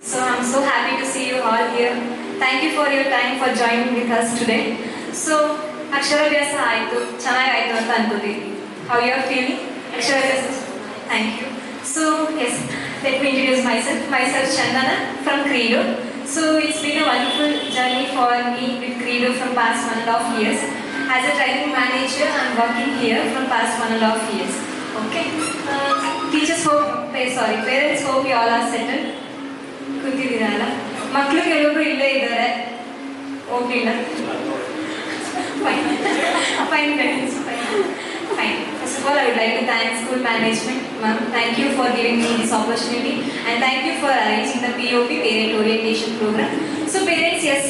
So I'm so happy to see you all here. Thank you for your time for joining with us today. So ಅಕ್ಷರಾಭ್ಯಾಸ ಆಯಿತು, ಚೆನ್ನಾಗಾಯಿತು ಅಂತ ಅನ್ಕೋತೀವಿ. How you are feeling? ಅಕ್ಷರಾಭ್ಯಾಸ. Thank you. So yes, let me introduce myself. Myself Chandana from Credo. So it's been a wonderful journey for me with Credo from past 1.5 years. As a training manager, I'm working here from past 1.5 years. Okay. Teachers hope, parents hope you all are settled. ಕೂತಿದ್ದೀರಲ್ಲ, ಮಕ್ಕಳು ಕೆಲವೊಬ್ರು ಇಲ್ಲೇ ಇದ್ದಾರೆ, ಹೋಗ್ಲಿಲ್ಲ. Fine. First of all, I would like to thank school management, ma'am. Thank you for giving me this opportunity, and thank you for arranging the POP Parent Orientation Program. So parents, yes,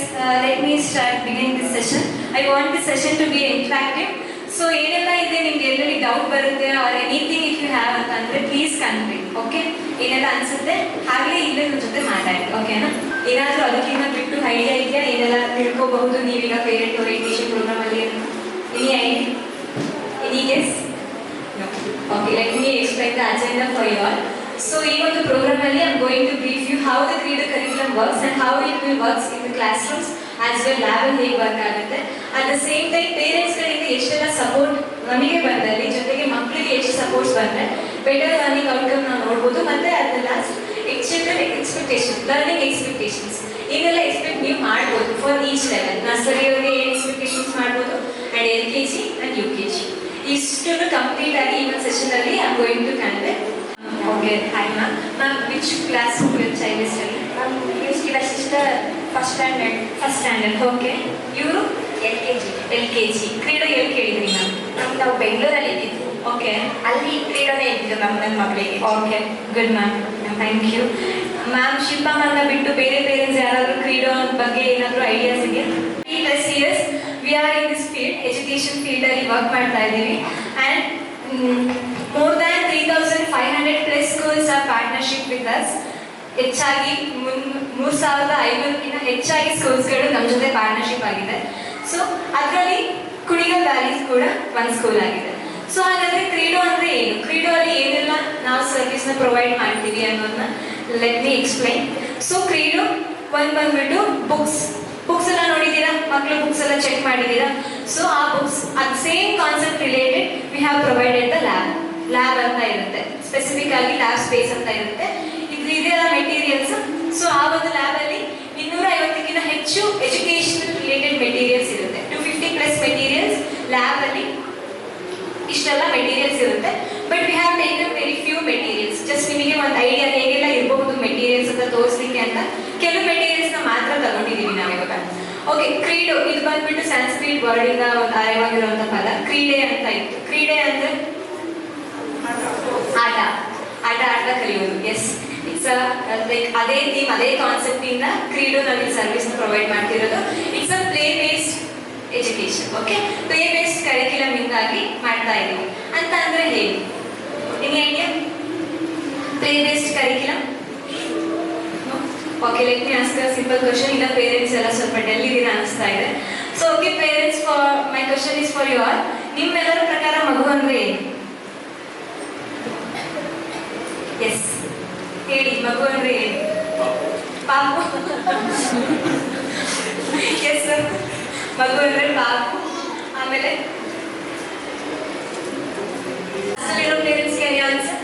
let me start beginning this session. I want this session to be interactive. So ಏನೆಲ್ಲ ಇದೆ ನಿಮ್ಗೆ ಎಲ್ಲೆಲ್ಲಿ doubt ಬರುತ್ತೆ or anything if you have ಅಂತಂದ್ರೆ please convey. Okay, ಏನೆಲ್ಲ ಅನ್ಸುತ್ತೆ ಹಾಗೆ ಇಲ್ಲೇ ನನ್ನ ಜೊತೆ ಮಾತಾಡಿ. ಓಕೆನಾ? ಏನಾದರೂ ಅದಕ್ಕಿಂತ ಬಿಟ್ಟು ಐಡಿಯಾ ಇದೆಯಾ? ಏನೆಲ್ಲ ತಿಳ್ಕೋಬಹುದು ನೀವೀಗ ಪೇರೆಂಟ್ ಓರಿಯೆಂಟೇಷನ್ ಪ್ರೋಗ್ರಾಮ್ ಅಲ್ಲಿ? Any idea? Any guess? Okay, let me explain the agenda for you all. So ಈ ಒಂದು ಪ್ರೋಗ್ರಾಮ್ ಅಲ್ಲಿ I am going to brief you how the Credo curriculum works and how it will works in the classrooms as well lab ಅಲ್ಲಿ ಹೇಗೆ work ಆಗುತ್ತೆ. At the same time parents ಗಳಿಂದ ಎಷ್ಟೆಲ್ಲ support ನಮಗೆ ಬಂದಲ್ಲಿ, ಜೊತೆಗೆ ಮಕ್ಕಳಿಗೆ ಎಷ್ಟು ಸಪೋರ್ಟ್ಸ್ ಬಂದರೆ ಬೆಟರ್ ಲರ್ನಿಂಗ್ ಔಟ್ಕಮ್ ನಾವು ನೋಡ್ಬೋದು. ಮತ್ತೆ at the last children expectation, learning expectations ಏನೆಲ್ಲ ಎಕ್ಸ್ಪೆಕ್ಟ್ ನೀವು ಮಾಡ್ಬೋದು ಫಾರ್ ಈಚ್ ಲೆವೆಲ್. ನರ್ಸರಿಯವರಿಗೆ ಏನು ಎಕ್ಸ್ಪೆಕ್ಟೇಷನ್ಸ್ ಮಾಡ್ಬೋದು ಆ್ಯಂಡ್ LKG ಆ್ಯಂಡ್ UKG ಇಷ್ಟನ್ನು ಕಂಪ್ಲೀಟ್ ಆಗಿ ಈ ಒಂದು ಸೆಷನ್ ಅಲ್ಲಿ I am going to convey. Okay, hi ma'am. Ma'am, which class your child is studying? My sister first standard. ಓಕೆ, ಇವರು LKG. ಕ್ರೀಡೋ ಎಲ್ಲಿ ಕೇಳಿದ್ರಿ ಮ್ಯಾಮ್? ನಾವು ಬೆಂಗಳೂರಲ್ಲಿ ಇದ್ದಿದ್ದು. ಓಕೆ, ಅಲ್ಲಿ ಕ್ರೀಡೋನೇ ಇದ್ದಿದ್ದು ನನ್ನ ಮಕ್ಕಳಿಗೆ. Okay, good ma'am, thank you ma'am. Shilpa ಮ್ಯಾಮ್ನ ಬಿಟ್ಟು ಬೇರೆ ಪೇರೆಂಟ್ಸ್ ಯಾರಾದರೂ ಕ್ರೀಡೋ ಬಗ್ಗೆ ಏನಾದರೂ ಐಡಿಯಾಸ್ ಇದೆಯಾ? 3+ years we are in this field, education ಫೀಲ್ಡಲ್ಲಿ ವರ್ಕ್ ಮಾಡ್ತಾ ಇದ್ದೀವಿ. And more than 3,500+ schools are partnership with us. ಹೆಚ್ಚಾಗಿ 3,500ಕ್ಕಿಂತ ಹೆಚ್ಚಾಗಿ ಸ್ಕೂಲ್ಸ್ಗಳು ನಮ್ಮ ಜೊತೆ ಪಾರ್ಟ್ನರ್ಶಿಪ್ ಆಗಿದೆ. ಸೊ ಅದರಲ್ಲಿ ಕುಣಿಗಲ್ ವ್ಯಾಲೀಸ್ ಕೂಡ ಒಂದು ಸ್ಕೂಲ್ ಆಗಿದೆ. ಸೊ ಹಾಗಾದರೆ ಕ್ರೀಡೋ ಅಂದರೆ ಏನು? ಕ್ರೀಡೋ ಅಲ್ಲಿ ಏನೆಲ್ಲ ನಾವು ಸರ್ವಿಸ್ನ ಪ್ರೊವೈಡ್ ಮಾಡ್ತೀವಿ ಅನ್ನೋದನ್ನ let me explain. So Kreedo ಬಂದ್ಬಿಟ್ಟು ಬುಕ್ಸ್ ಎಲ್ಲ ನೋಡಿದ್ದೀರಾ, ಮಕ್ಕಳು ಬುಕ್ಸ್ ಎಲ್ಲ ಚೆಕ್ ಮಾಡಿದ್ದೀರಾ? ಸೊ ಆ ಬುಕ್ಸ್ ಅದು same concept related we have provided the lab ಅಂತ ಇರುತ್ತೆ, ಸ್ಪೆಸಿಫಿಕ್ ಆಗಿ ಲ್ಯಾಬ್ ಸ್ಪೇಸ್ ಅಂತ ಇರುತ್ತೆ. ಇದೆಲ್ಲ ಮೆಟೀರಿಯಲ್ಸ್. ಸೊ ಆ ಒಂದು ಲ್ಯಾಬಲ್ಲಿ 250ಕ್ಕಿಂತ ಹೆಚ್ಚು ಎಜುಕೇಷನಲ್ ರಿಲೇಟೆಡ್ ಮೆಟೀರಿಯಲ್ಸ್ ಇರುತ್ತೆ. 250+ ಮೆಟೀರಿಯಲ್ಸ್ ಲ್ಯಾಬಲ್ಲಿ ಇಷ್ಟೆಲ್ಲ ಮೆಟೀರಿಯಲ್ಸ್ ಇರುತ್ತೆ. But we have taken very few materials. Just ನಿಮಗೆ ಒಂದು ಐಡಿಯಾ ಹೇಗೆಲ್ಲ ಇರಬಹುದು ಮೆಟೀರಿಯಲ್ಸ್ ಅಂತ ತೋರಿಸ್ಲಿಕ್ಕೆ ಅಂತ ಕೆಲವು ಮೆಟೀರಿಯಲ್ಸ್ನ ಮಾತ್ರ ತಗೊಂಡಿದ್ದೀವಿ ನಾವಿವಾಗ. ಓಕೆ, ಕ್ರೀಡೋ ಇದು ಬಂದ್ಬಿಟ್ಟು ಸಂಸ್ಕೃತ್ ವರ್ಡಿಂದ ಒಂದು ಆಯವಾಗಿರುವಂಥ ಪದ. ಕ್ರೀಡೆ ಅಂತ ಇತ್ತು. ಕ್ರೀಡೆ ಅಂದರೆ ಆಟ ಕಲಿಯೋದು. ಎಸ್, ಇಟ್ಸ್ ಲೈಕ್ ಅದೇ ಥೀಮ್, ಅದೇ ಕಾನ್ಸೆಪ್ಟ್ ಇಂದ ಕ್ರೀಡೋ ನಮಗೆ ಸರ್ವಿಸ್ ಪ್ರೊವೈಡ್ ಮಾಡ್ತಿರೋದು. It's a play based education. Okay, play based curriculum ಇಂದಾಗಿ ಮಾಡ್ತಾ ಇದ್ದೀವಿ ಅಂತ ಅಂದ್ರೆ ಹೇಗೆ? Any idea? Play based curriculum. Okay, let me ask a simple question. ಈಗ ಪೇರೆಂಟ್ಸ್ ಎಲ್ಲ ಸ್ವಲ್ಪ ಡೆಲ್ ಇದ್ದೀರಾ ಅನಿಸ್ತಾ ಇದೆ. So okay parents, for my question is for you all. ನಿಮ್ಮೆಲ್ಲರ ಪ್ರಕಾರ ಮಗು ಅಂದ್ರೆ ಏನು? ಎಸ್, ಹೇಳಿ, ಮಗು ಅಂದ್ರೆ ಏನು? ಪಾಪು. ಎಸ್ ಸರ್, ಮಗು ಅಂದ್ರೆ ಪಾಪು. ಆಮೇಲೆ ಅಲ್ಲಿರೋ ಪೇರೆಂಟ್ಸ್ಗೆ ಏನು ಆನ್ಸರ್?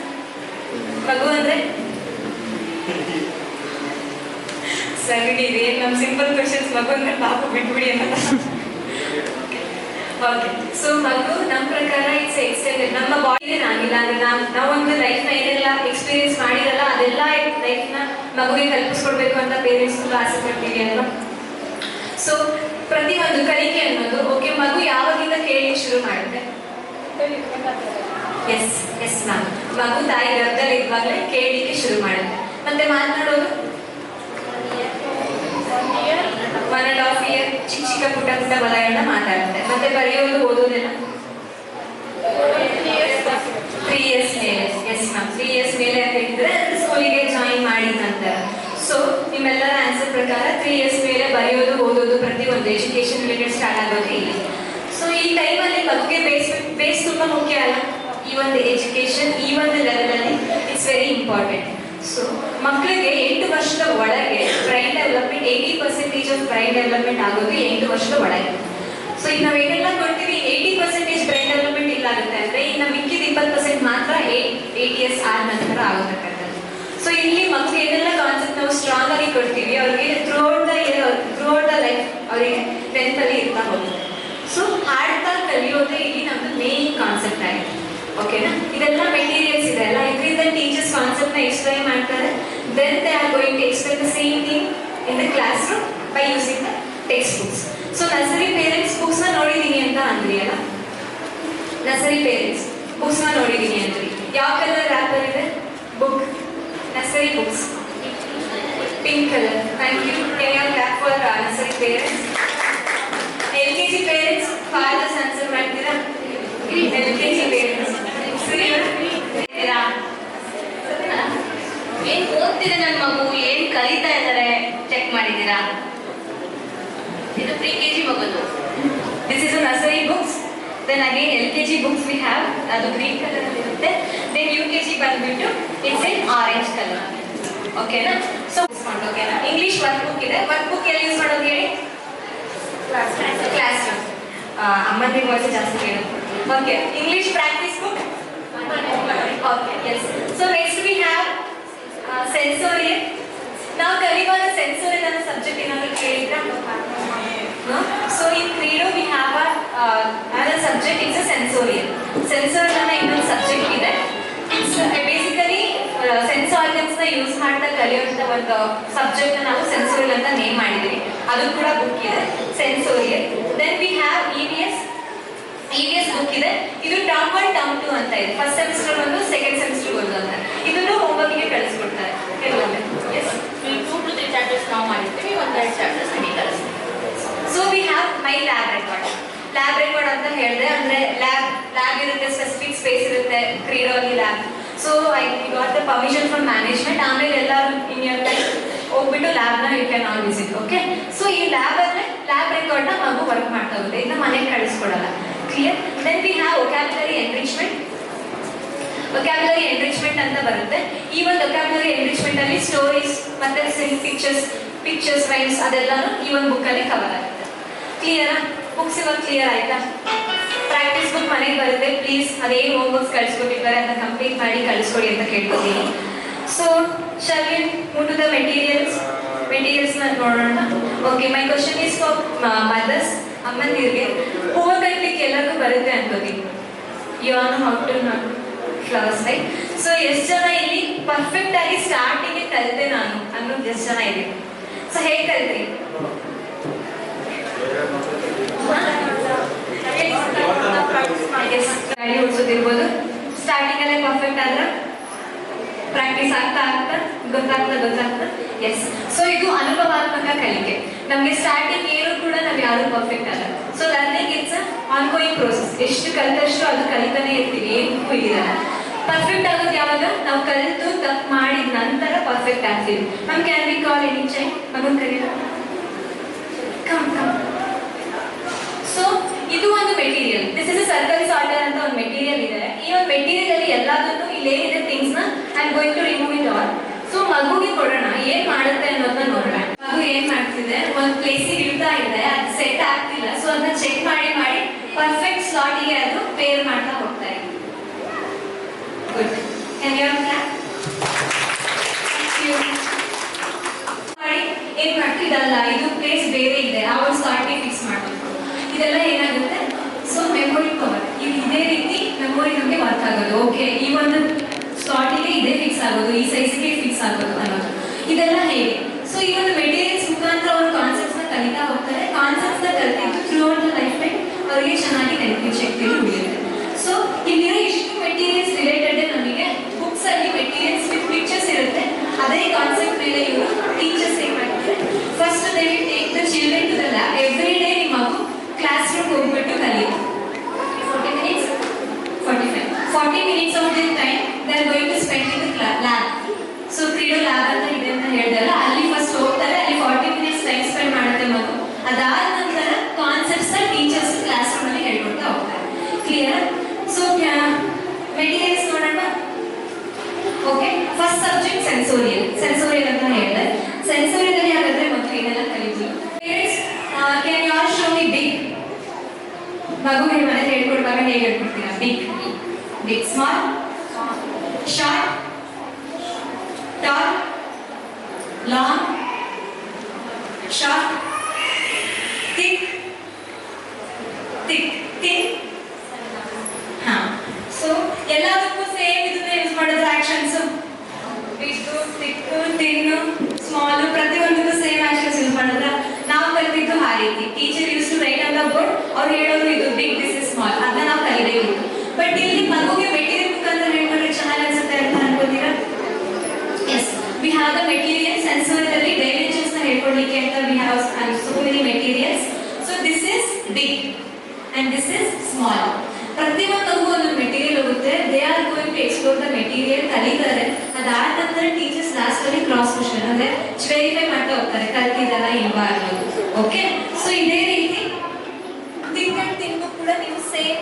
ಮಗು ಅಂದ್ರೆ ಸರಿ, ಇದೇನು ನಮ್ಮ ಸಿಂಪಲ್ ಕ್ವಶನ್ಸ್. ಮಗು ಅಂದ್ರೆ ಪಾಪು ಬಿಟ್ಬಿಡಿ ಅಂತ. ಓಕೆ, ಸೊ ಮಗು ನಮ್ಮ ಪ್ರಕಾರ ಇಟ್ಸ್ ಎಕ್ಸ್ಟೆಂಡೆಡ್. ನಮ್ಮ ಬಾಡಿಗೆ ನಾನಿಲ್ಲ ಅಂದ್ರೆ ನಾವೊಂದು ಲೈಫ್ನ ಏನೆಲ್ಲ ಎಕ್ಸ್ಪೀರಿಯನ್ಸ್ ಮಾಡಿರಲ್ಲ ಅದೆಲ್ಲ ಲೈಫ್ನ ಮಗುವಿಗೆ ಕಲ್ಪಿಸ್ಕೊಡ್ಬೇಕು ಅಂತ ಪೇರೆಂಟ್ಸ್ ತುಂಬ ಆಸೆ ಪಡ್ತೀವಿ ಅಲ್ವಾ? ಸೊ ಪ್ರತಿಯೊಂದು ಕಲಿಕೆ ಅನ್ನೋದು, ಓಕೆ, ಮಗು ಯಾವಾಗಿಂದ ಕೇಳಲಿಕ್ಕೆ ಶುರು ಮಾಡುತ್ತೆ? ಎಸ್ ಮ್ಯಾಮ್, ಮಗು ತಾಯಿ ಗರ್ಭದಲ್ಲಿ ಇರುವಾಗಲೇ ಕೇಳಲಿಕ್ಕೆ ಶುರು ಮಾಡುತ್ತೆ. ಮತ್ತೆ ಮಾತನಾಡೋದು 1.5 year ಚಿಕ್ಕ ಪುಟ್ಟ ಪದಗಳನ್ನ ಮಾತಾಡುತ್ತೆ. ಮತ್ತೆ ಬರೆಯೋದು, ಓದೋದೆಲ್ಲ 3 years ಮೇಲೆ. ಎಸ್ ಮ್ಯಾಮ್, 3 years ಮೇಲೆ ಅಂತ ಹೇಳಿದ್ರೆ ಸ್ಕೂಲಿಗೆ ಜಾಯಿನ್ ಮಾಡಿದ ನಂತರ. ಸೊ ನಿಮ್ಮೆಲ್ಲರ ಆನ್ಸರ್ ಪ್ರಕಾರ 3 years ಮೇಲೆ ಬರೆಯೋದು, ಓದೋದು, ಪ್ರತಿಯೊಂದು ಎಜುಕೇಶನ್ ರಿಲೇಟೆಡ್ ಸ್ಟಾರ್ಟ್ ಆಗೋದು ಇಲ್ಲಿ. ಸೊ ಈ ಟೈಮಲ್ಲಿ ಮಗುಗೆ ಬೇಸ್ ತುಂಬ ಮುಖ್ಯ ಅಲ್ಲ? ಈ ಒಂದು ಎಜುಕೇಶನ್ ಈ ಒಂದು ಲೆವೆಲಲ್ಲಿ ಇಟ್ಸ್ ವೆರಿ ಇಂಪಾರ್ಟೆಂಟ್. ಸೊ ಮಕ್ಕಳಿಗೆ 8 ವರ್ಷದ ಒಳಗೆ brain development 80% of brain development ಆಗೋದು 8 ವರ್ಷದ ಒಳಗೆ. ಸೊ ಈಗ ನಾವು ಏನೆಲ್ಲ ಕೊಡ್ತೀವಿ 80% ಬ್ರೈನ್ ಡೆವಲಪ್ಮೆಂಟ್ ಇಲ್ಲ ಆಗುತ್ತೆ ಅಂದ್ರೆ ಇನ್ನು ಮಿಕ್ಕಿದ 20% ಮಾತ್ರ 8 ಇಯರ್ಸ್ ಆದ ನಂತರ ಆಗತಕ್ಕಂಥದ್ದು. ಸೊ ಇಲ್ಲಿ ಮಕ್ಕಳು ಏನೆಲ್ಲ ಕಾನ್ಸೆಪ್ಟ್ ನಾವು ಸ್ಟ್ರಾಂಗ್ ಆಗಿ ಕೊಡ್ತೀವಿ ಅವ್ರಿಗೆ ಥ್ರೂಔಟ್ ದ ಲೈಫ್ ಅವರಿಗೆ 10th ಅಲ್ಲಿ ಇರ್ತಾ ಹೋಗುತ್ತೆ. ಸೊ ಹಾಡ್ತಾ ಕಲಿಯೋದೇ ಇಲ್ಲಿ ನಮ್ದು ಮೇನ್ ಕಾನ್ಸೆಪ್ಟ್ ಆಗಿದೆ. ಓಕೆನಾ? ಇದೆಲ್ಲ ಮೆಟೀರಿಯಲ್ಸ್ ಇದೆ ಅಲ್ಲ, ಇದರಿಂದ ಟೀಚರ್ಸ್ ಕಾನ್ಸೆಪ್ಟ್ ನ ಎಕ್ಸ್ಪ್ಲೈನ್ ಮಾಡ್ತಾರೆ. Then they are going to explain the same thing in the class room by using the text books. So nursery parents books ನ ನೋಡಿದೀನಿ ಅಂತ ಅಂದ್ರಿ ಅಲ್ಲ, ನರ್ಸರಿ ಪೇರೆಂಟ್ಸ್ ಬುಕ್ಸ್ ನ ನೋಡಿದೀನಿ ಅಂದ್ರಿ. ಯಾವ ಕಲರ್ ರ್ಯಾಪರ್ ಇದೆ book? Nursery books pink colour. Thank you. Can you clap for nursery parents? LKG parents fathers answer ಮಾಡ್ತೀರಾ? LKG ಪೇರೆಂಟ್ಸ್ ಏನ್ ಓದ್ತಿದೆ ನನ್ನ ಮಗು, ಏನ್ ಕಲಿತಾ ಇದ್ದಾರೆ ಚೆಕ್ ಮಾಡಿದ್ದೀರಾ? ಇದು ಪ್ರಿ-KG ಮಗುದು. This is a nursery books. Then again LKG books we have, ಅದು ಗ್ರೀನ್ ಕಲರ್ ಇರುತ್ತೆ. ದೆನ್ UKG ಬಂದ್ಬಿಟ್ಟು ಇಟ್ಸ್ ಇನ್ ಆರೆಂಜ್ ಕಲರ್. ಓಕೆನಾ? ಸೊ ಓಕೆನಾ? ಇಂಗ್ಲಿಷ್ ವರ್ಕ್ ಬುಕ್ ಇದೆ. ವರ್ಕ್ ಬುಕ್ ಎಲ್ಲಿ ಯೂಸ್ ಮಾಡೋದು ಹೇಳಿ? Class room. ಅಮ್ಮನಿಗೆ ವಾಯ್ಸ್ ಜಾಸ್ತಿ ಕೇಳೋದು. Okay, English practice book. Okay, yes. So next we have sensorial. ನಾವು ಕಲಿಯುವಾಗ ಸೆನ್ಸೋರಿಯಲ್ ಅನ್ನೋ ಸಬ್ಜೆಕ್ಟ್ ಏನಾದರೂ ಕೇಳಿದ್ರೆ so in Kreedo we have another subject it's a sensorial. Sensorial ಅನ್ನೋ ಇನ್ನೊಂದು ಸಬ್ಜೆಕ್ಟ್ ಇದೆ. ಇಟ್ಸ್ ಬೇಸಿಕಲಿ ಸೆನ್ಸ್ ಆರ್ಗನ್ಸ್ ನ ಯೂಸ್ ಮಾಡ್ತಾ ಕಲಿಯುವಂತ ಒಂದು ಸಬ್ಜೆಕ್ಟ್ ನಾವು ಸೆನ್ಸೋರಿಯಲ್ ಅಂತ ನೇಮ್ ಮಾಡಿದೀವಿ. ಅದು ಕೂಡ ಬುಕ್ ಇದೆ, sensorial. Then we have EVS book ಇದೆ. ಇದು ಟರ್ಮ್ 1 ಟರ್ಮ್ 2 ಅಂತ ಇದೆ. ಫಸ್ಟ್ ಸೆಮಿಸ್ಟರ್ ಒಂದು, ಸೆಕೆಂಡ್ ಸೆಮಿಸ್ಟರ್ ಒಂದು ಅಂತ. ಇದನ್ನು ಹೋಮ್ವರ್ಕ್ಗೆ ಕಳಿಸ್ಕೊಡ್ತಾರೆ ಕೆಲವೊಮ್ಮೆ. ಎಸ್, 2 to 3 ಚಾಪ್ಟರ್ಸ್ ನಾವು ಮಾಡಿರ್ತೀವಿ, 1-2 ಚಾಪ್ಟರ್ಸ್ ನಿಮಗೆ ಕಳಿಸ್ತೀವಿ. So we have my lab record. Lab record ಅಂತ ಹೇಳಿದೆ ಅಂದ್ರೆ ಲ್ಯಾಬ್ ಇರುತ್ತೆ, ಸ್ಪೆಸಿಫಿಕ್ ಸ್ಪೇಸ್ ಇರುತ್ತೆ ಕ್ರೀಡೋ ಅಲ್ಲಿ lab. So I got the permission from management. ಆಮೇಲೆ ಎಲ್ಲರೂ ಇನ್ ಇಯರ್ ಟೈಮ್ ಹೋಗ್ಬಿಟ್ಟು ಲ್ಯಾಬ್ನ you can all visit. Okay, so ಈ ಲ್ಯಾಬ್ ಅಂದ್ರೆ ಲ್ಯಾಬ್ ರೆಕಾರ್ಡ್ನ ಮಗು ವರ್ಕ್ ಮಾಡ್ತಾ ಹೋಗುತ್ತೆ, ಇದನ್ನ ಮನೆಗೆ ಕಳಿಸ್ಕೊಡಲ್ಲ. Clear? Then we have vocabulary enrichment. Vocabulary enrichment ಅಂತ ಬರುತ್ತೆ. ಈ ಒಂದು ವೊಕ್ಯಾಬ್ಯುಲರಿ ಎನ್ರಿಚ್ಮೆಂಟ್ ಅಲ್ಲಿ ಸ್ಟೋರೀಸ್ ಮತ್ತೆ ಪಿಕ್ಚರ್ಸ್ ರೈಮ್ಸ್ ಅದೆಲ್ಲಾನು ಈ ಒಂದು ಬುಕ್ ಅಲ್ಲಿ ಕವರ್ ಆಗುತ್ತೆ. ಕ್ಲಿಯರಾ? ಬುಕ್ಸ್ ಇವಾಗ ಕ್ಲಿಯರ್ ಆಯ್ತಾ? ಪ್ರಾಕ್ಟೀಸ್ ಬುಕ್ ಮನೆಗೆ ಬರುತ್ತೆ. ಪ್ಲೀಸ್ ಅದೇನು ಹೋಮ್ ವರ್ಕ್ಸ್ ಕಳಿಸ್ಕೊಟ್ಟಿದ್ದಾರೆ ಅಂತ ಕಂಪ್ಲೀಟ್ ಮಾಡಿ ಕಳಿಸ್ಕೊಡಿ ಅಂತ ಕೇಳ್ಕೊತೀನಿ. So shall we move to the materials ನ ನೋಡೋಣ. Okay, my question is for mothers. ಅಮ್ಮಂದಿರಿಗೆ ಹೂವು ಕಟ್ಲಿಕ್ಕೆ ಎಲ್ಲರಿಗೂ ಬರುತ್ತೆ ಅನ್ಕೋತೀನಿ. You are how to knot flowers right? So ಎಷ್ಟು ಜನ ಇಲ್ಲಿ ಪರ್ಫೆಕ್ಟ್ ಆಗಿ ಸ್ಟಾರ್ಟಿಂಗ್ ಕಲಿತೆ ನಾನು ಅನ್ನೋದು ಎಷ್ಟು ಜನ ಇದೆ? ಸೊ ಹೇಗೆ ಕಲಿತ್ರಿ? ಗಾಡಿ ಓಡಿಸೋದಿರ್ಬೋದು. ಸ್ಟಾರ್ಟಿಂಗ್ ಅಲ್ಲೇ ಪರ್ಫೆಕ್ಟ್ ಆದ್ರೆ ಪ್ರಾಕ್ಟೀಸ್ ಆಗ್ತಾ ಗೊತ್ತಾಗ್ತಾ ಎಸ್. ಸೊ ಇದು ಅನುಭವಾತ್ಮಕ ಕಲಿಕೆ. ನಮಗೆ ಸ್ಟಾರ್ಟಿಂಗ್ ಏನು ಕೂಡ ನಾವು ಯಾರು ಪರ್ಫೆಕ್ಟ್ ಅಲ್ಲ. So learning it's on going process. ಎಷ್ಟು ಕಲಿತಷ್ಟು ಅದು ಕಲಿತಾನೆ ಇರ್ತೀವಿ, ಏನು ಇರಲ್ಲ. ಪರ್ಫೆಕ್ಟ್ ಆಗೋದು ಯಾವಾಗ ನಾವು ಕಲಿತು ತಪ್ಪು ಮಾಡಿದ ನಂತರ ಪರ್ಫೆಕ್ಟ್ ಆಗ್ತೀವಿ. ನಮ್ can we call any child? ಮಗನ್ ಕರೀರ. ಸೊ ಇದು ಒಂದು material. This is circle sorter ಅಂತ ಒಂದು ಮೆಟೀರಿಯಲ್ ಇದೆ. ಈ ಒಂದು ಮೆಟೀರಿಯಲ್ ಅಲ್ಲಿ ಎಲ್ಲದನ್ನು ಇಲ್ಲಿ ಏನಿದೆ ಥಿಂಗ್ಸ್ ನ I am going to remove it all. So ಮಗುಗೆ ಕೊಡೋಣ, ಏನ್ ಮಾಡುತ್ತೆ ಅನ್ನೋದನ್ನ ನೋಡೋಣ. ಮಗು ಏನ್ ಮಾಡ್ತಿದೆ, ಒಂದು ಪ್ಲೇಸಿಗೆ ಇಡ್ತಾ ಇದೆ, ಅದು ಸೆಟ್ ಆಗ್ತಿಲ್ಲ. ಸೊ ಅದನ್ನ ಚೆಕ್ ಮಾಡಿ ಪರ್ಫೆಕ್ಟ್ ಸ್ಲಾಟಿಗೆ ಅದು ಪೇರ್ ಮಾಡ್ತಾ ಹೋಗ್ತಾ ಇದೆ. ಗುಡ್. Can you clap? ಏನ್ ಮಾಡ್ತಿದ್ದಲ್ಲ, ಇದು ಪ್ಲೇಸ್ ಬೇರೆ ಇದೆ, ಆ ಒಂದು ಸ್ಲಾಟ್ಗೆ ಫಿಕ್ಸ್ ಮಾಡಬೇಕು. ಇದೆಲ್ಲ ಏನಾಗುತ್ತೆ? ಸೊ ಮೆಮೊರಿ ಪವರ್ ಇದು ಇದೇ ರೀತಿ ಮೆಮೊರಿ ನಮಗೆ ವರ್ಕ್ ಆಗೋದು. ಓಕೆ, ಈ ಒಂದು ಸ್ಲಾಟಿಗೆ ಇದೇ ಫಿಕ್ಸ್ ಆಗೋದು, ಈ ಸೈಜ್ಗೆ ಫಿಕ್ಸ್ ಆಗೋದು ಅನ್ನೋದು ಇದೆಲ್ಲ ಹೇಗೆ? ಸೊ ಈ ಒಂದು ಮೆಟೀರಿಯಲ್ಸ್ ಮುಖಾಂತರ ಅವರು ಕಾನ್ಸೆಪ್ಟ್ಸ್ ನ ಕಲಿತಾ ಹೋಗ್ತಾರೆ. ಕಾನ್ಸೆಪ್ಟ್ಸ್ ನ ಕಲಿತಿದ್ದು ಥ್ರೂಔಟ್ ದ ಲೈಫ್ ಟೈಮ್ ಅವರಿಗೆ ಚೆನ್ನಾಗಿ ನೆನಪಿನ ಶಕ್ತಿಯಲ್ಲಿ ಉಳಿಯುತ್ತೆ. ಸೊ ಇಲ್ಲಿರೋ ಇಷ್ಟು ಮೆಟೀರಿಯಲ್ಸ್ ರಿಲೇಟೆಡ್ ನಮಗೆ ಬುಕ್ಸ್ ಅಲ್ಲಿ ಮೆಟೀರಿಯಲ್ಸ್ ವಿತ್ ಪಿಕ್ಚರ್ಸ್ ಇರುತ್ತೆ. ಅದೇ ಕಾನ್ಸೆಪ್ಟ್ ಮೇಲೆ ಇವರು ಟೀಚರ್ಸ್ ಏನ್ ಮಾಡ್ತಾರೆ, first they will take the children to the lab. Every day ನಿಮ್ಮ ಮಗು ಕ್ಲಾಸ್ ರೂಮ್ ಹೋಗ್ಬಿಟ್ಟು ಕಲಿಯುತ್ತೆ. 40 minutes of their time they are going to spend in the lab. So Kreedo lab ಅಂತ ಇದೆ ಅಂತ ಹೇಳಿದಲ್ಲ, ಅಲ್ಲಿ ಫಸ್ಟ್ ಹೋಗ್ತಾರೆ, ಅಲ್ಲಿ 40 minutes ಟೈಮ್ ಸ್ಪೆಂಡ್ ಮಾಡುತ್ತೆ ಮಗು. ಅದಾದ ನಂತರ ಕಾನ್ಸೆಪ್ಟ್ಸ್ ಟೀಚರ್ಸ್ ಕ್ಲಾಸ್ ರೂಮ್ ಅಲ್ಲಿ ಹೇಳ್ಕೊಡ್ತಾ ಹೋಗ್ತಾರೆ. ಕ್ಲಿಯರ್? ಸೊ ಮೆಟೀರಿಯಲ್ಸ್ ನೋಡೋಣ. ಓಕೆ, ಫಸ್ಟ್ ಸಬ್ಜೆಕ್ಟ್ ಸೆನ್ಸೋರಿಯಲ್ ಅಂತ ಹೇಳಿದೆ. ಸೆನ್ಸೋರಿಯಲ್ ಹಾಗಾದ್ರೆ ಮತ್ತು ಏನೆಲ್ಲ ಕಲಿತೀವಿ? Can you all show me big? ಮಗುಗೆ ಮನೇಲಿ ಹೇಳ್ಕೊಡುವಾಗ ಹೇಗೆ ಹೇಳ್ಕೊಡ್ತೀರಾ? Big, small, short, tall, long, short, thick, thin. ಹಾ, ಸೊ ಎಲ್ಲದಕ್ಕೂ ಸೇಮ್ ಇದನ್ನ ಯೂಸ್ ಮಾಡಿದ್ರೆ actions big, thick, thin, small ಪ್ರತಿಯೊಂದಕ್ಕೂ ಸೇಮ್ ಆಕ್ಷನ್ಸ್ ಯೂಸ್ ಮಾಡಿದ್ರೆ ನಾವು ಕಲಿತಿದ್ದು ಆ ರೀತಿ. Teacher use to write on the board, ಅವ್ರು ಹೇಳೋದು ಇದು ಬಿಗ್, ದಿಸ್ ಇಸ್ ಸ್ಮಾಲ್, ಅದನ್ನ ನಾವು ಕಲಿಬೇಕಿತ್ತು. ಬಟ್ ಇಲ್ಲಿ ಮಗುಗೆ ಮೆಟೀರಿಯಲ್ ಮುಖಾಂತರ ಹೇಳ್ಕೊಂಡ್ರೆ ಚೆನ್ನಾಗಿ ಅನ್ಸುತ್ತೆ ಅಂತ ಅನ್ಕೋತೀರಾ? Yes, we have the material. ಸೆನ್ಸೋರಿಯಲ್ಲಿ ಡೈಮೆನ್ಷನ್ಸ್ ನ ಹೇಳ್ಕೊಡ್ಲಿಕ್ಕೆ ಅಂತ we have so many materials. So this is big and this is small. ಪ್ರತಿಯೊಂದು ಒಂದು ಮೆಟೀರಿಯಲ್ ಹೋಗುತ್ತೆ. They are going to explore the material, ಕಲಿತಾರೆ. ಅದಾದ ನಂತರ ಟೀಚರ್ಸ್ ಲಾಸ್ಟ್ ಅಲ್ಲಿ ಕ್ರಾಸ್ ಕ್ವೆಶ್ಚನ್ ಅಂದ್ರೆ ವೆರಿಫೈ ಮಾಡ್ತಾ ಹೋಗ್ತಾರೆ ಕಲ್ತಿದಾರ ಇಲ್ವಾ ಅನ್ನೋದು. ಓಕೆ, ಸೊ ಇದೇ ರೀತಿ ಥಿಂಕ್ ಅಂಡ್ ಥಿಂಕ್ ಕೂಡ ನೀವು ಸೇಮ್.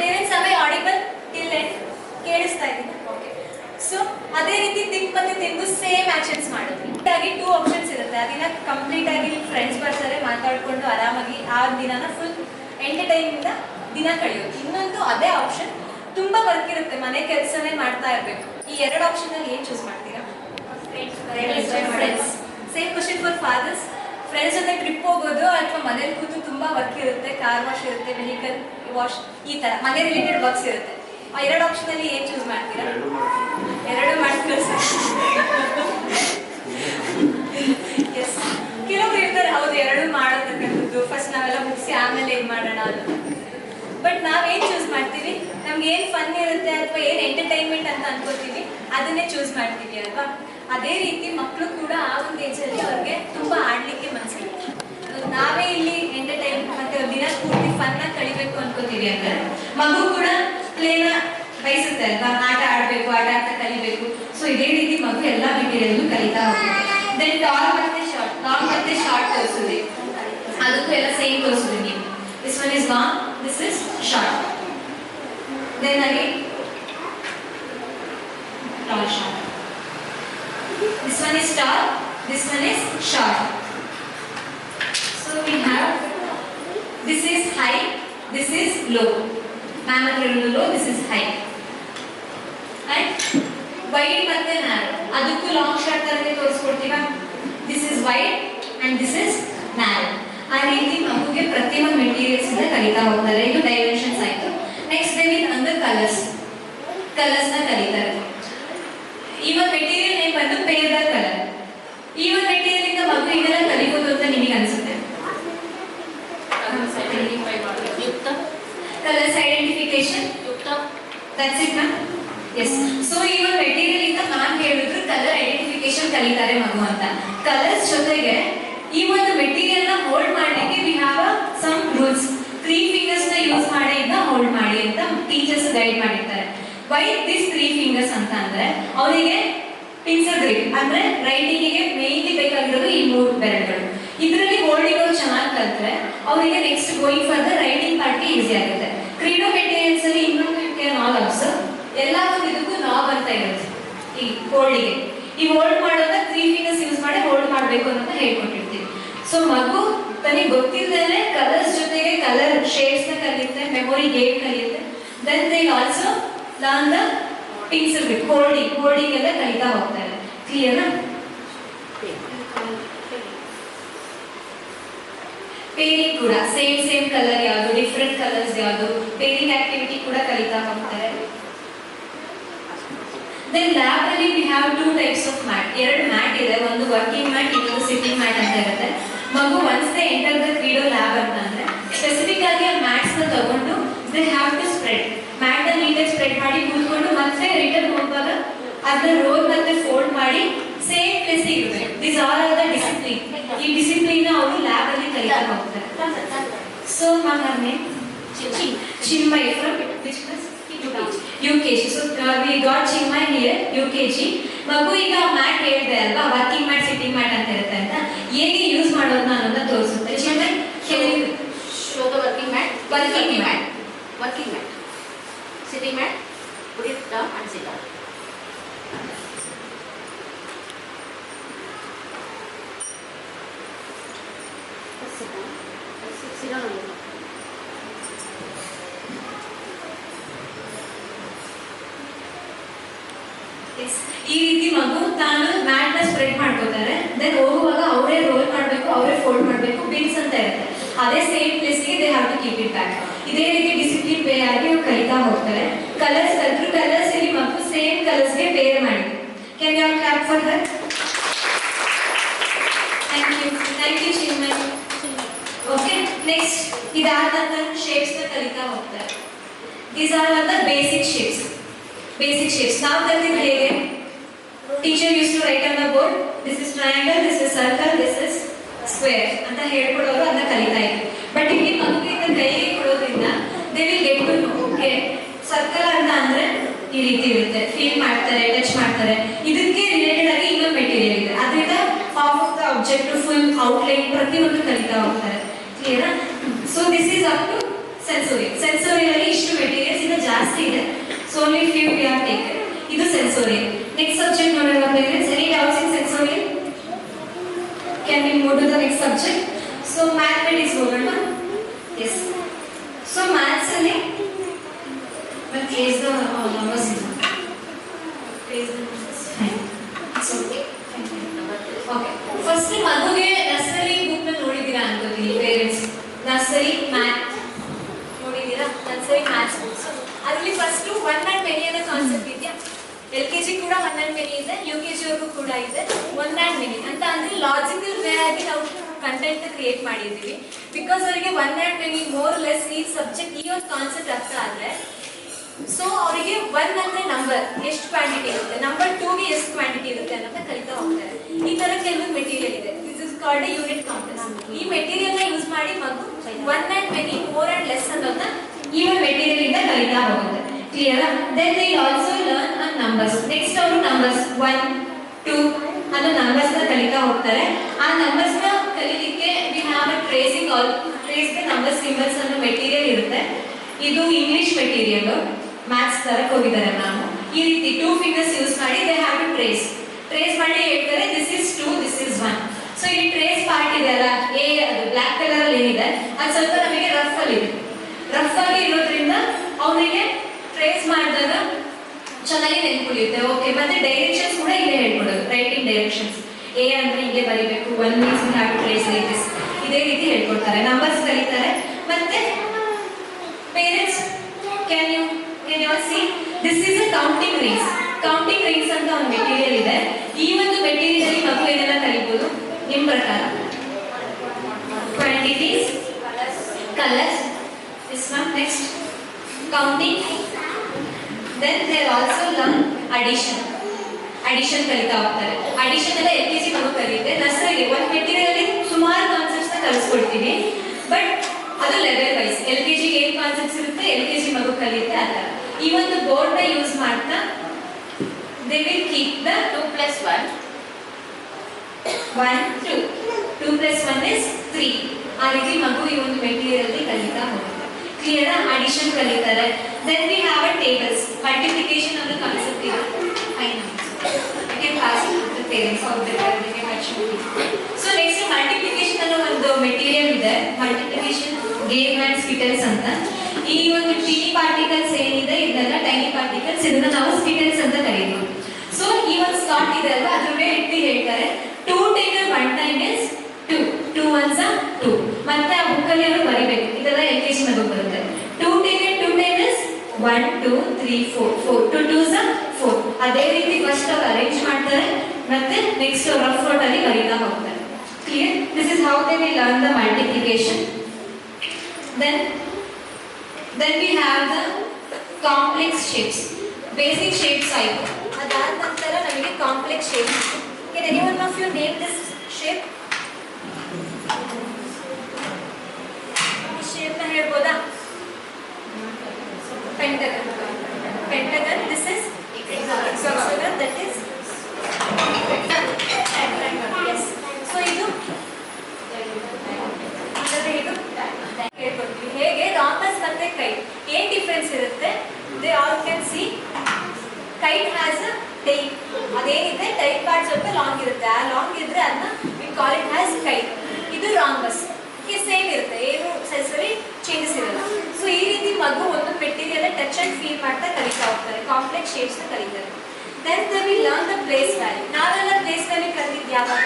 ಪೇರೆಂಟ್ಸ್ ಅವೇ ಆಡಿಬಲ್ ಇಲ್ಲ ಕೇಳಿಸ್ತಾ ಇದ್ದೀನಿ? ಓಕೆ, ಸೊ ಅದೇ ರೀತಿ ಥಿಂಕ್ ಮತ್ತೆ ಥಿಂಕ್ ಸೇಮ್ ಆಕ್ಷನ್ಸ್ ಮಾಡಿದ್ವಿ. ಹಾಗಾಗಿ 2 ಆಪ್ಷನ್ಸ್ ಇರುತ್ತೆ. ಅದನ್ನ ಕಂಪ್ಲೀಟ್ ಆಗಿ ಫ್ರೆಂಡ್ಸ್ ಬರ್ತಾರೆ, ಮಾತಾಡ್ಕೊಂಡು ಆರಾಮಾಗಿ ಆ ದಿನನ ಫುಲ್ ಎಂಟರ್ಟೈನಿಂದ ದಿನ ಕಳೆಯೋದು. ಇನ್ನೊಂದು ಅದೇ ಆಪ್ಷನ್, ತುಂಬಾ ವರ್ಕ್ ಇರುತ್ತೆ, ಮನೆ ಕೆಲಸನೇ ಮಾಡ್ತಾ ಇರಬೇಕು. ಈ 2 ಆಪ್ಷನ್ ಅಲ್ಲಿ ಏನ್ ಚೂಸ್ ಮಾಡ್ತೀರಾ? Same question for fathers. Friends ಜೊತೆ ಟ್ರಿಪ್ ಹೋಗೋದು ಅಥವಾ ಮನೇಲಿ ಕೂತು ತುಂಬಾ ವರ್ಕ್ ಇರುತ್ತೆ, ಕಾರ್ ವಾಶ್ ಇರುತ್ತೆ, ವೆಹಿಕಲ್ ವಾಶ್, ಈ ತರ ಮನೆ ರಿಲೇಟೆಡ್ ವರ್ಕ್ಸ್ ಇರುತ್ತೆ. ಆ 2 ಆಪ್ಷನ್ ಅಲ್ಲಿ ಏನ್ ಚೂಸ್ ಮಾಡ್ತೀರಾ? 2 ಮಾಡ್ತೀರಾ ಸರ್? ಎಸ್, ಕೆಲವರು ಇರ್ತಾರೆ ಹೌದು 2 ಮಾಡೋದಕ್ಕಂಥದ್ದು, ಫಸ್ಟ್ ನಾವೆಲ್ಲ ಮುಗಿಸಿ ಆಮೇಲೆ ಏನ್ ಮಾಡೋಣ ಅಂತ. ಬಟ್ ನಾವೇನ್ ಚೂಸ್ ಮಾಡ್ತೀವಿ? ನಮ್ಗೆ ಏನ್ ಫನ್ ಇರುತ್ತೆ ಅಥವಾ ಏನ್ ಎಂಟರ್ಟೈನ್ಮೆಂಟ್ ಅಂತ ಅನ್ಕೋತೀವಿ ಅದನ್ನೇ ಚೂಸ್ ಮಾಡ್ತೀವಿ ಅಲ್ವಾ? ಅದೇ ರೀತಿ ಮಕ್ಕಳು ಕೂಡ ಆ ಒಂದು ಏಜಲ್ಲಿ ಅವ್ರಿಗೆ ತುಂಬಾ ಆಡ್ಲಿಕ್ಕೆ ಮನಸ್ಸಿರುತ್ತೆ. ನಾವೇ ಇಲ್ಲಿ ಎಂಟರ್ಟೈನ್ಮೆಂಟ್ ಮತ್ತೆ ದಿನ ಪೂರ್ತಿ ಫನ್ ಆಗಿ ಕಳಿಬೇಕು ಅನ್ಕೋತೀವಿ ಅಂದ್ರೆ ಮಗು ಕೂಡ ಪ್ಲೇನ ಬಯಸುತ್ತೆ ಅಲ್ವಾ? ಆಟ ಆಡ್ಬೇಕು, ಆಟ ಆಡ್ತಾ ಕಲಿಬೇಕು. ಸೊ ಇದೇ ರೀತಿ ಮಗು ಎಲ್ಲಾ ಮೆಟೀರಿಯಲ್ ಕಲಿತಾ ಹೋಗುತ್ತೆ. ದೆನ್ ಟಾಲ್ ಮತ್ತೆ ಶಾರ್ಟ್, ಲಾಂಗ್ ಮತ್ತೆ ಶಾರ್ಟ್ ತೋರಿಸುತ್ತೆ. ಅದಕ್ಕೂ ಎಲ್ಲ ಸೇಮ್ ತೋರಿಸುತ್ತೆ ನೀವು. This one is long, this is short. Then again, tall, short. This one is tall, this one is short. So we have, this is high, this is low. Ma'am low, this is high. Right? Wide ಮತ್ತೆ narrow. ಅದಕ್ಕೂ long short ತರನೇ ತೋರಿಸ್ಕೊಡ್ತೀವಾ? This is wide and this is narrow. ಆ ರೀತಿ ಮಗುಗೆ ಪ್ರತಿಯೊಂದು materials ಇಂದ ಕಲಿತಾ ಹೋಗ್ತಾರೆ. ಇದು ಡೈಮೆನ್ಷನ್ಸ್ ಆಯ್ತು. Next they will under colours ನ ಕಲಿತಾರೆ. ಈ ಒಂದು ಮೆಟೀರಿಯಲ್ ನೇಮ್ ಬಂದು ಪೇರ್ ದ ಕಲರ್. ಈ ಒಂದು ಮೆಟೀರಿಯಲ್ ಇಂದ ಮಗು ಇದೆಲ್ಲ ಕಲಿಬಹುದು ಅಂತ ನಿಮಗೆ ಅನ್ಸುತ್ತೆ? Colours identification, that's it ma'am. Yes, so ಈ ಒಂದು ಮೆಟೀರಿಯಲ್ ಇಂದ ಮ್ಯಾಮ್ ಹೇಳಿದ್ರು ಕಲರ್ ಐಡೆಂಟಿಫಿಕೇಶನ್ ಕಲಿತಾರೆ ಮಗು ಅಂತ. ಕಲರ್ಸ್ ಜೊತೆಗೆ ಈ ಒಂದು ಮೆಟೀರಿಯಲ್ ನ ಹೋಲ್ಡ್ ಮಾಡಲಿಕ್ಕೆ we have some rules. 3 fingers ನ ಯೂಸ್ ಮಾಡಿ ಇದನ್ನ ಹೋಲ್ಡ್ ಮಾಡಿ ಅಂತ ಟೀಚರ್ಸ್ ಗೈಡ್ ಮಾಡಿರ್ತಾರೆ. ವೈ ದಿಸ್ 3 ಫಿಂಗರ್ಸ್ ಅಂತ ಅಂದ್ರೆ ಅವರಿಗೆ ಪಿನ್ಸರ್ ಗ್ರಿಪ್ ಅಂದ್ರೆ ರೈಟಿಂಗ್ ಗೆ ಮೇನ್ಲಿ ಬೇಕಾಗಿರೋದು ಈ 3 ಬೆರಳುಗಳು. ಇದರಲ್ಲಿ ಹೋಲ್ಡಿಂಗ್ ಅವ್ರು ಚೆನ್ನಾಗಿ ಕಲ್ತ್ರೆ ಅವರಿಗೆ next going for the writing part ಗೆ ಈಸಿ ಆಗುತ್ತೆ. ಕ್ರೀಡೋ ಮೆಟೀರಿಯಲ್ಸ್ ಅಲ್ಲಿ ಇನ್ನೊಂದು ಯು ಕ್ಯಾನ್ ಆಲ್ ಅಬ್ಸರ್ವ್, ಎಲ್ಲ ಒಂದು ಇದಕ್ಕೂ ನಾಬ್ ಅಂತ ಇರುತ್ತೆ ಈ ಹೋಲ್ಡಿಗೆ. ಈ ಹೋಲ್ಡ್ ಮಾಡೋದ 3 ಫಿಂಗರ್ಸ್ ಯೂಸ್ ಮಾಡಿ ಹೋಲ್ಡ್ ಮಾಡಬೇಕು ಅಂತ ಹೇಳ್ಕೊಟ್ಟಿರ್ತೀವಿ. ಸೊ ಮಗು ತನಗೆ ಗೊತ್ತಿಲ್ಲದೆ ಕಲರ್ಸ್ ಜೊತೆಗೆ ಕಲರ್ ಶೇಡ್ಸ್ ನ ಕಲಿಯುತ್ತೆ, ಮೆಮೊರಿ ಗೇಮ್ ಕಲಿಯುತ್ತೆ. Then they also learn the pencil grip, holding ಎಲ್ಲ ಕಲಿತಾ ಹೋಗ್ತಾರೆ. ಕ್ಲಿಯರ್? ಪೇರಿಂಗ್ ಕೂಡ ಸೇಮ್ ಕಲರ್ ಯಾವುದು, ಡಿಫ್ರೆಂಟ್ ಕಲರ್ಸ್ ಯಾವುದು, ಪೇರಿಂಗ್ ಆಕ್ಟಿವಿಟಿ ಕೂಡ ಕಲಿತಾ ಹೋಗ್ತಾರೆ. ದೆನ್ ಲ್ಯಾಬ್ ಅಲ್ಲಿ we have 2 types of mat. 2 mat ಇದೆ, ಒಂದು ವರ್ಕಿಂಗ್ ಮ್ಯಾಟ್, ಇನ್ನೊಂದು ಸಿಟ್ಟಿಂಗ್ ಮ್ಯಾಟ್ ಅಂತ ಇರುತ್ತೆ. ಮಗು once they enter the Kreedo lab ಅಂತಂದ್ರೆ ಸ್ಪೆಸಿಫಿಕ್ ಆಗಿ ಆ ಮ್ಯಾಟ್ಸ್ ನ ತಗೊಂಡು they have to spread, mat ನ ನೀಟಾಗಿ ಸ್ಪ್ರೆಡ್ ಮಾಡಿ ಕೂತ್ಕೊಂಡು ಮತ್ತೆ ರಿಟರ್ನ್ ಹೋಗುವಾಗ ಅದನ್ನ ರೋಲ್ ಮತ್ತೆ ಫೋಲ್ಡ್ ಮಾಡಿ ಸೇಮ್ ಪ್ಲೇಸ್ ಇರಬೇಕು. This are the discipline. ಈ ಡಿಸಿಪ್ಲಿನ್ ಅವರು ಲ್ಯಾಬ್ ಅಲ್ಲಿ ಕಲಿತಾ ಹೋಗ್ತಾರೆ. So ma'am name Chinmay from which class? UKG. So we got Chinmay here, UKG. ಮಗು ಈಗ ಮ್ಯಾಟ್ ಹೇಳಿದೆ ಅಲ್ವಾ, ವರ್ಕಿಂಗ್ ಮ್ಯಾಟ್, ಸಿಟ್ಟಿಂಗ್ ಮ್ಯಾಟ್ ಅಂತ ಇರುತ್ತೆ ಅಂತ. ಹೇಗೆ ಯೂಸ್ ಮಾಡೋದನ್ನ ಅನ್ನೋದನ್ನ ತೋರಿಸುತ್ತೆ. Chinmay, can you show the working mat? Working mat. Sitting mat. Put it down and sit down. ಈ ರೀತಿ ಮಗು ತಾನು ಮ್ಯಾಟ್ ನ ಸ್ಪ್ರೆಡ್ ಮಾಡ್ಕೋತಾರೆ. ದೆನ್ ಹೋಗುವಾಗ ಅವರೇ ರೋಲ್ ಮಾಡಬೇಕು, ಅವರೇ ಫೋಲ್ಡ್ ಮಾಡಬೇಕು, ಬಿನ್ಸ್ ಅಂತ ಇರುತ್ತೆ. ಅದೇ ಸೇಮ್ ಪ್ಲೇಸ್ಗೆ they have to keep it back. ಇದೇ ರೀತಿ ಡಿಸಿಪ್ಲಿನ್ ವೇ ಆಗಿ ಅವ್ರು ಕಲಿತಾ ಹೋಗ್ತಾರೆ. ಕಲರ್ಸ್ ಅದ್ರ ಕಲರ್ಸ್ ಇಲ್ಲಿ ಮಗು ಸೇಮ್ ಕಲರ್ಸ್ಗೆ ಪೇರ್ ಮಾಡಿ. Can you clap for that? Thank you Chinmay. Okay, next ಇದಾದ ನಂತರ ಶೇಪ್ಸ್ ನ ಕಲಿತಾ ಹೋಗ್ತಾರೆ. These are the basic shapes. Basic shapes. Now that we play game, teacher used to write on the board, this is triangle, this is circle, this is square. ಅಂತ ಹೇಳ್ಕೊಡೋರು ಅದನ್ನ ಕಲಿತಾ ಇದ್ರು. But ಇಲ್ಲಿ ಮಗುವಿನ ಕೈಗೆ ಕೊಡೋದ್ರಿಂದ they will get to know. Okay, circle ಅಂತ ಅಂದ್ರೆ ಈ ರೀತಿ ಇರುತ್ತೆ, ಫೀಲ್ ಮಾಡ್ತಾರೆ, ಟಚ್ ಮಾಡ್ತಾರೆ. ಇದಕ್ಕೆ ರಿಲೇಟೆಡ್ ಆಗಿ ಇನ್ನೊಂದು ಮೆಟೀರಿಯಲ್ ಇದೆ. ಅದರಿಂದ half of the object full outline ಪ್ರತಿಯೊಂದು ಕಲಿತಾ ಹೋಗ್ತಾರೆ. ಕ್ಲಿಯರಾ? So this is up to sensorial. Sensorial ಅಲ್ಲಿ ಇಷ್ಟು ಮೆಟೀರಿಯಲ್ಸ್ ಇನ್ನು ಜಾಸ್ತಿ ಇದೆ. So only few we have taken. This is sensorial. Next subject, no parents. Any doubts in sensorial? Can we move to the next subject? So mathematics over, no? Yes. So maths ಅಲ್ಲಿ but place the numbers in. Place the numbers. Fine. It's okay. Okay. First ಮಗುಗೆ nursery book ನ ನೋಡಿದ್ದೀರಾ ಅನ್ಕೋತೀನಿ parents. Nursery math ನೋಡಿದ್ದೀರಾ? Nursery maths books. ಅದರಲ್ಲಿ first 1 and many ಅನ್ನೋ concept ಇದೆಯಾ? LKG ಕೂಡ 1 and many ಇದೆ, UKG ವರೆಗೂ ಕೂಡ ಇದೆ 1 and many ಅಂತ. ಅಂದ್ರೆ ಲಾಜಿಕಲ್ ವೇ ಆಗಿ ನಾವು ಕಂಟೆಂಟ್ ಕ್ರಿಯೇಟ್ ಮಾಡಿದ್ದೀವಿ. ಬಿಕಾಸ್ ಅವರಿಗೆ 1 and many ಮೋರ್ ಲೆಸ್ ಈ ಸಬ್ಜೆಕ್ಟ್ ಈ ಒಂದು ಕಾನ್ಸೆಪ್ಟ್ ಅರ್ಥ ಆದ್ರೆ ಸೊ ಅವರಿಗೆ 1 ಅಂದ್ರೆ ನಂಬರ್ ಎಷ್ಟು ಕ್ವಾಂಟಿಟಿ ಇರುತ್ತೆ, ನಂಬರ್ 2 ಗೆ ಎಷ್ಟು ಕ್ವಾಂಟಿಟಿ ಇರುತ್ತೆ ಅನ್ನೋದನ್ನ ಕಲಿತಾ ಹೋಗ್ತಾರೆ. ಈ ತರ ಕೆಲವೊಂದು ಮೆಟೀರಿಯಲ್ ಇದೆ. This is called a unit counters. ಈ ಮೆಟೀರಿಯಲ್ ನ ಯೂಸ್ ಮಾಡಿ ಮಗು 1 and many more and less ಅನ್ನೋದನ್ನ ಈ ಒಂದು ಮೆಟೀರಿಯಲ್ ಇಂದ ಕಲಿತಾ ಹೋಗುತ್ತೆ. Clear? Then they also learn on numbers. Next ಅವರು ನಂಬರ್ಸ್ 1 2 ಅನ್ನೋ ನಂಬರ್ಸ್ ನ ಕಲಿತಾ ಹೋಗ್ತಾರೆ. ಆ ನಂಬರ್ಸ್ ನ ಕಲಿಲಿಕ್ಕೆ we have a tracing trace the number symbols ಅನ್ನೋ ಮೆಟೀರಿಯಲ್ ಇರುತ್ತೆ. ಇದು ಇಂಗ್ಲಿಷ್ ಮೆಟೀರಿಯಲ್. ಮ್ಯಾಥ್ಸ್ ತರಕ್ಕೆ ಹೋಗಿದ್ದಾರೆ ಮ್ಯಾಮ್. ಈ ರೀತಿ 2 ಫಿಂಗರ್ಸ್ ಯೂಸ್ ಮಾಡಿ ದೇ ಹ್ಯಾವ್ ಟು ಟ್ರೇಸ್ ಮಾಡಿ ಹೇಳ್ತಾರೆ this is 2, this is 1. So ಈ ಟ್ರೇಸ್ ಪಾರ್ಟ್ ಇದೆ ಅಲ್ಲ, ಎ ಅದು ಬ್ಲಾಕ್ ಕಲರ್ ಅಲ್ಲಿ ಏನಿದೆ ಅದು ಸ್ವಲ್ಪ ನಮಗೆ ರಫ್ ಅಲ್ಲಿ ಇದೆ. ರಫ್ ಆಗಿ ಇರೋದ್ರಿಂದ ಅವರಿಗೆ ಟ್ರೇಸ್ ಮಾಡಿದಾಗ ಚೆನ್ನಾಗಿ ನೆನ್ಪುಳಿಯುತ್ತೆ. ಓಕೆ, ಮತ್ತೆ ಡೈರೆಕ್ಷನ್ಸ್ ಕೂಡ ಇಲ್ಲೇ ಹೇಳ್ಕೊಡೋದು. ರೈಟಿಂಗ್ ಡೈರೆಕ್ಷನ್ಸ್ ಎ ಅಂದ್ರೆ ಹಿಂಗೆ ಬರೀಬೇಕು, 1 means you have to trace like this. ಇದೇ ರೀತಿ ಹೇಳ್ಕೊಡ್ತಾರೆ. ನಂಬರ್ಸ್ ಕಲಿತಾರೆ. ಮತ್ತೆ parents can you see this is a counting rings. Counting rings ಅಂತ ಒಂದು ಮೆಟೀರಿಯಲ್ ಇದೆ. ಈ ಒಂದು ಮೆಟೀರಿಯಲ್ ಅಲ್ಲಿ ಮಗು ಏನೆಲ್ಲ ಕಲಿಬಹುದು ನಿಮ್ಮ ಪ್ರಕಾರ? Quantities, colours, this one. Next counting. Then they also learn addition. Addition ಕಲಿತಾ ಹೋಗ್ತಾರೆ. ಅಡಿಷನ್ ಎಲ್ಲ LKG ಮಗು ಕಲಿಯುತ್ತೆ. ನರ್ಸರಿಗೆ ಒಂದು ಮೆಟೀರಿಯಲ್ ಅಲ್ಲಿ ಸುಮಾರು ಕಾನ್ಸೆಪ್ಟ್ಸ್ ನ ಕಲಿಸ್ಕೊಡ್ತೀವಿ. ಬಟ್ ಅದು ಲೆವೆಲ್ ವೈಸ್. LKG ಗೆ ಏನು ಕಾನ್ಸೆಪ್ಟ್ಸ್ ಇರುತ್ತೆ LKG ಮಗು ಕಲಿಯುತ್ತೆ ಆ ಥರ. ಈ ಒಂದು ಬೋರ್ಡ್ ನ ಯೂಸ್ ಮಾಡ್ತಾ they will keep the 2 plus 1 2 2 plus 1 is 3. ಆ ರೀತಿ ಮಗು ಈ ಒಂದು ಮೆಟೀರಿಯಲ್ ಅಲ್ಲಿ ಕಲಿತಾ ಹೋಗುತ್ತೆ. ಕ್ಲಿಯರ್? ಅಡಿಷನ್ ಕಲಿತಾರೆ. then we have a tables. multiplication ಅನ್ನೋ ಕಾನ್ಸೆಪ್ಟ್ ಇದೆ. Fine, you can pass it to the parents or the so next multiplication ಅನ್ನೋ ಒಂದು ಮೆಟೀರಿಯಲ್ ಇದೆ. multiplication game and skittles ಅಂತ. ಈ ಒಂದು ಟೀನಿ ಪಾರ್ಟಿಕಲ್ಸ್ ಏನಿದೆ ಇದೆಲ್ಲ ಟೈನಿ ಪಾರ್ಟಿಕಲ್ಸ್, ಇದನ್ನ ನಾವು ಸ್ಕಿಟಲ್ಸ್ ಅಂತ ಕರೀತೀವಿ. ಸೊ ಈ ಒಂದು ಸ್ಲಾಟ್ ಇದೆ ಅಲ್ವಾ, ಅದ್ರ ಮೇಲೆ ಇಟ್ಟು ಹೇಳ್ತಾರೆ 2 taken 1 time is 2, 2 ones are 2. ಮತ್ತೆ ಆ ಬುಕ್ಕಲ್ಲಿ ಅವರು ಬರಿಬೇಕು. ಇದೆಲ್ಲ LKG ಮಗು ಬರುತ್ತೆ. 2 taken 2 time is 1 2 3 4, 4 2 2s are 4. ಅದೇ ರೀತಿ ಫಸ್ಟ್ ಅವರು ಅರೇಂಜ್ ಮಾಡ್ತಾರೆ. ಮತ್ತೆ ನೆಕ್ಸ್ಟ್ ರಫ್ ನೋಟ್ ಅಲ್ಲಿ ಬರೀತಾ ಹೋಗ್ತಾರೆ. Clear? This is how they will learn the multiplication. Then we have the complex shapes. Basic shapes ಆಯಿತು. ಅದಾದ ನಂತರ ನಮಗೆ complex shapes. Can anyone of you name this shape? ಈ shape ನ ಹೇಳ್ಬೋದಾ? Pentagon. Pentagon. This is hexagon. That is triangle. Yes. So ಇದು ಹೇಳ್ಕೊಡ್ತೀವಿ. ಹೇಗೆ ರಾಂಬಸ್ ಮತ್ತೆ ಕೈಟ್ ಏನ್ ಡಿಫ್ರೆನ್ಸ್ ಇರುತ್ತೆ? They all can see kite has a tail. ಅದೇನಿದೆ ಟೈಲ್ ಪಾರ್ಟ್ ಸ್ವಲ್ಪ ಲಾಂಗ್ ಇರುತ್ತೆ. ಆ ಲಾಂಗ್ ಇದ್ರೆ ಅದನ್ನ we call it as kite. ಇದು ರಾಂಬಸ್. ಸೇಮ್ ಇರುತ್ತೆ, ಏನು ಸೆನ್ಸರಿ ಚೇಂಜಸ್ ಇರಲ್ಲ. ಸೊ ಈ ರೀತಿ ಮಗು ಒಂದು ಮೆಟೀರಿಯಲ್ ಟಚ್ ಅಂಡ್ ಫೀಲ್ ಮಾಡ್ತಾ ಕಲಿತಾ ಹೋಗ್ತಾರೆ, ಕಾಂಪ್ಲೆಕ್ಸ್ ಶೇಪ್ಸ್ನ ಕಲಿತಾರೆ. Then they will learn the place value. ನಾವೆಲ್ಲ ಪ್ಲೇಸ್ ವ್ಯಾಲ್ಯೂ ಕಲಿತಿದ್ದು ಯಾವಾಗ?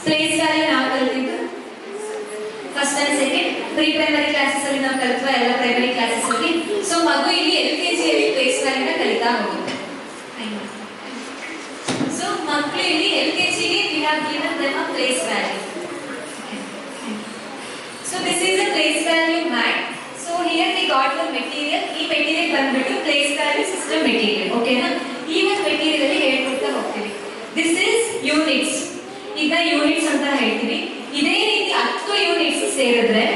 ಪ್ಲೇಸ್ ವ್ಯಾಲ್ಯೂ ನಾವು ಕಲಿತಿದ್ದು first and second pre primary classes ಅಲ್ಲಿ ನಾವು ಕಲಿತ್ವ ಎಲ್ಲ ಪ್ರೈಮರಿ ಕ್ಲಾಸಸ್ ಅಲ್ಲಿ. ಸೊ ಮಗು ಇಲ್ಲಿ LKG ಅಲ್ಲಿ ಪ್ಲೇಸ್ ವ್ಯಾಲ್ಯೂನ ಕಲಿತಾ ಹೋಗುತ್ತೆ. ಸೊ ಮಕ್ಕಳು ಇಲ್ಲಿ LKG ಗೆ we have given them a place value. So this is a place value mat. So here we got the material. ಈ ಮೆಟೀರಿಯಲ್ ಬಂದ್ಬಿಟ್ಟು ಪ್ಲೇಸ್ ವ್ಯಾಲ್ಯೂ ಸಿಸ್ಟಮ್ ಮೆಟೀರಿಯಲ್. ಓಕೆನಾ? ಈ ಒಂದು ಮೆಟೀರಿಯಲ್ ಅಲ್ಲಿ ಹೇಳ್ಕೊಡ್ತಾ ಹೋಗ್ತೀವಿ. This is units. ಈಗ ಯೂನಿಟ್ಸ್ ಅಂತ ಹೇಳ್ತೀವಿ. ಇದೇ ರೀತಿ 10 ಯೂನಿಟ್ಸ್ ಸೇರಿದ್ರೆ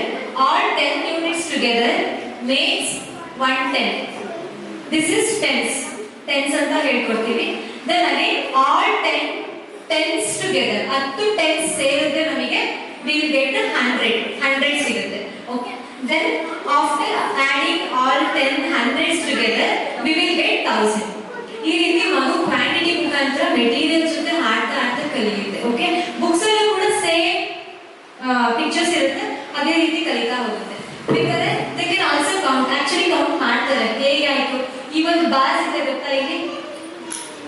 all 10 units together makes 110. This is tens. Tens ಅಂತ ಹೇಳ್ಕೊಡ್ತೀವಿ. Then again all 10 tens together, 10 tens ಸೇರಿದ್ರೆ ನಮಗೆ we will get 100 ಸಿಗುತ್ತೆ. ಓಕೆ, then after adding all 10 hundreds together we will get 1000. ಈ ರೀತಿ ಮಗು ಕ್ವಾಂಟಿಟಿ ಮುಖಾಂತರ ಮೆಟೀರಿಯಲ್ ಜೊತೆ ಆಡ್ತಾ ಕಲಿಯುತ್ತೆ. ಓಕೆ, ಬುಕ್ಸ್ ಅಲ್ಲೂ ಕೂಡ ಸೇಮ್ ಪಿಕ್ಚರ್ಸ್ ಇರುತ್ತೆ, ಅದೇ ರೀತಿ ಕಲಿತಾ ಹೋಗುತ್ತೆ. ಬೇಕಾದ್ರೆ they can also count, actually count ಮಾಡ್ತಾರೆ. ಹೇಗೆ ಆಯ್ತು, ಈ ಒಂದು ಬಾರ್ಸ್ ಇದೆ ಗೊತ್ತಾ ಇಲ್ಲಿ,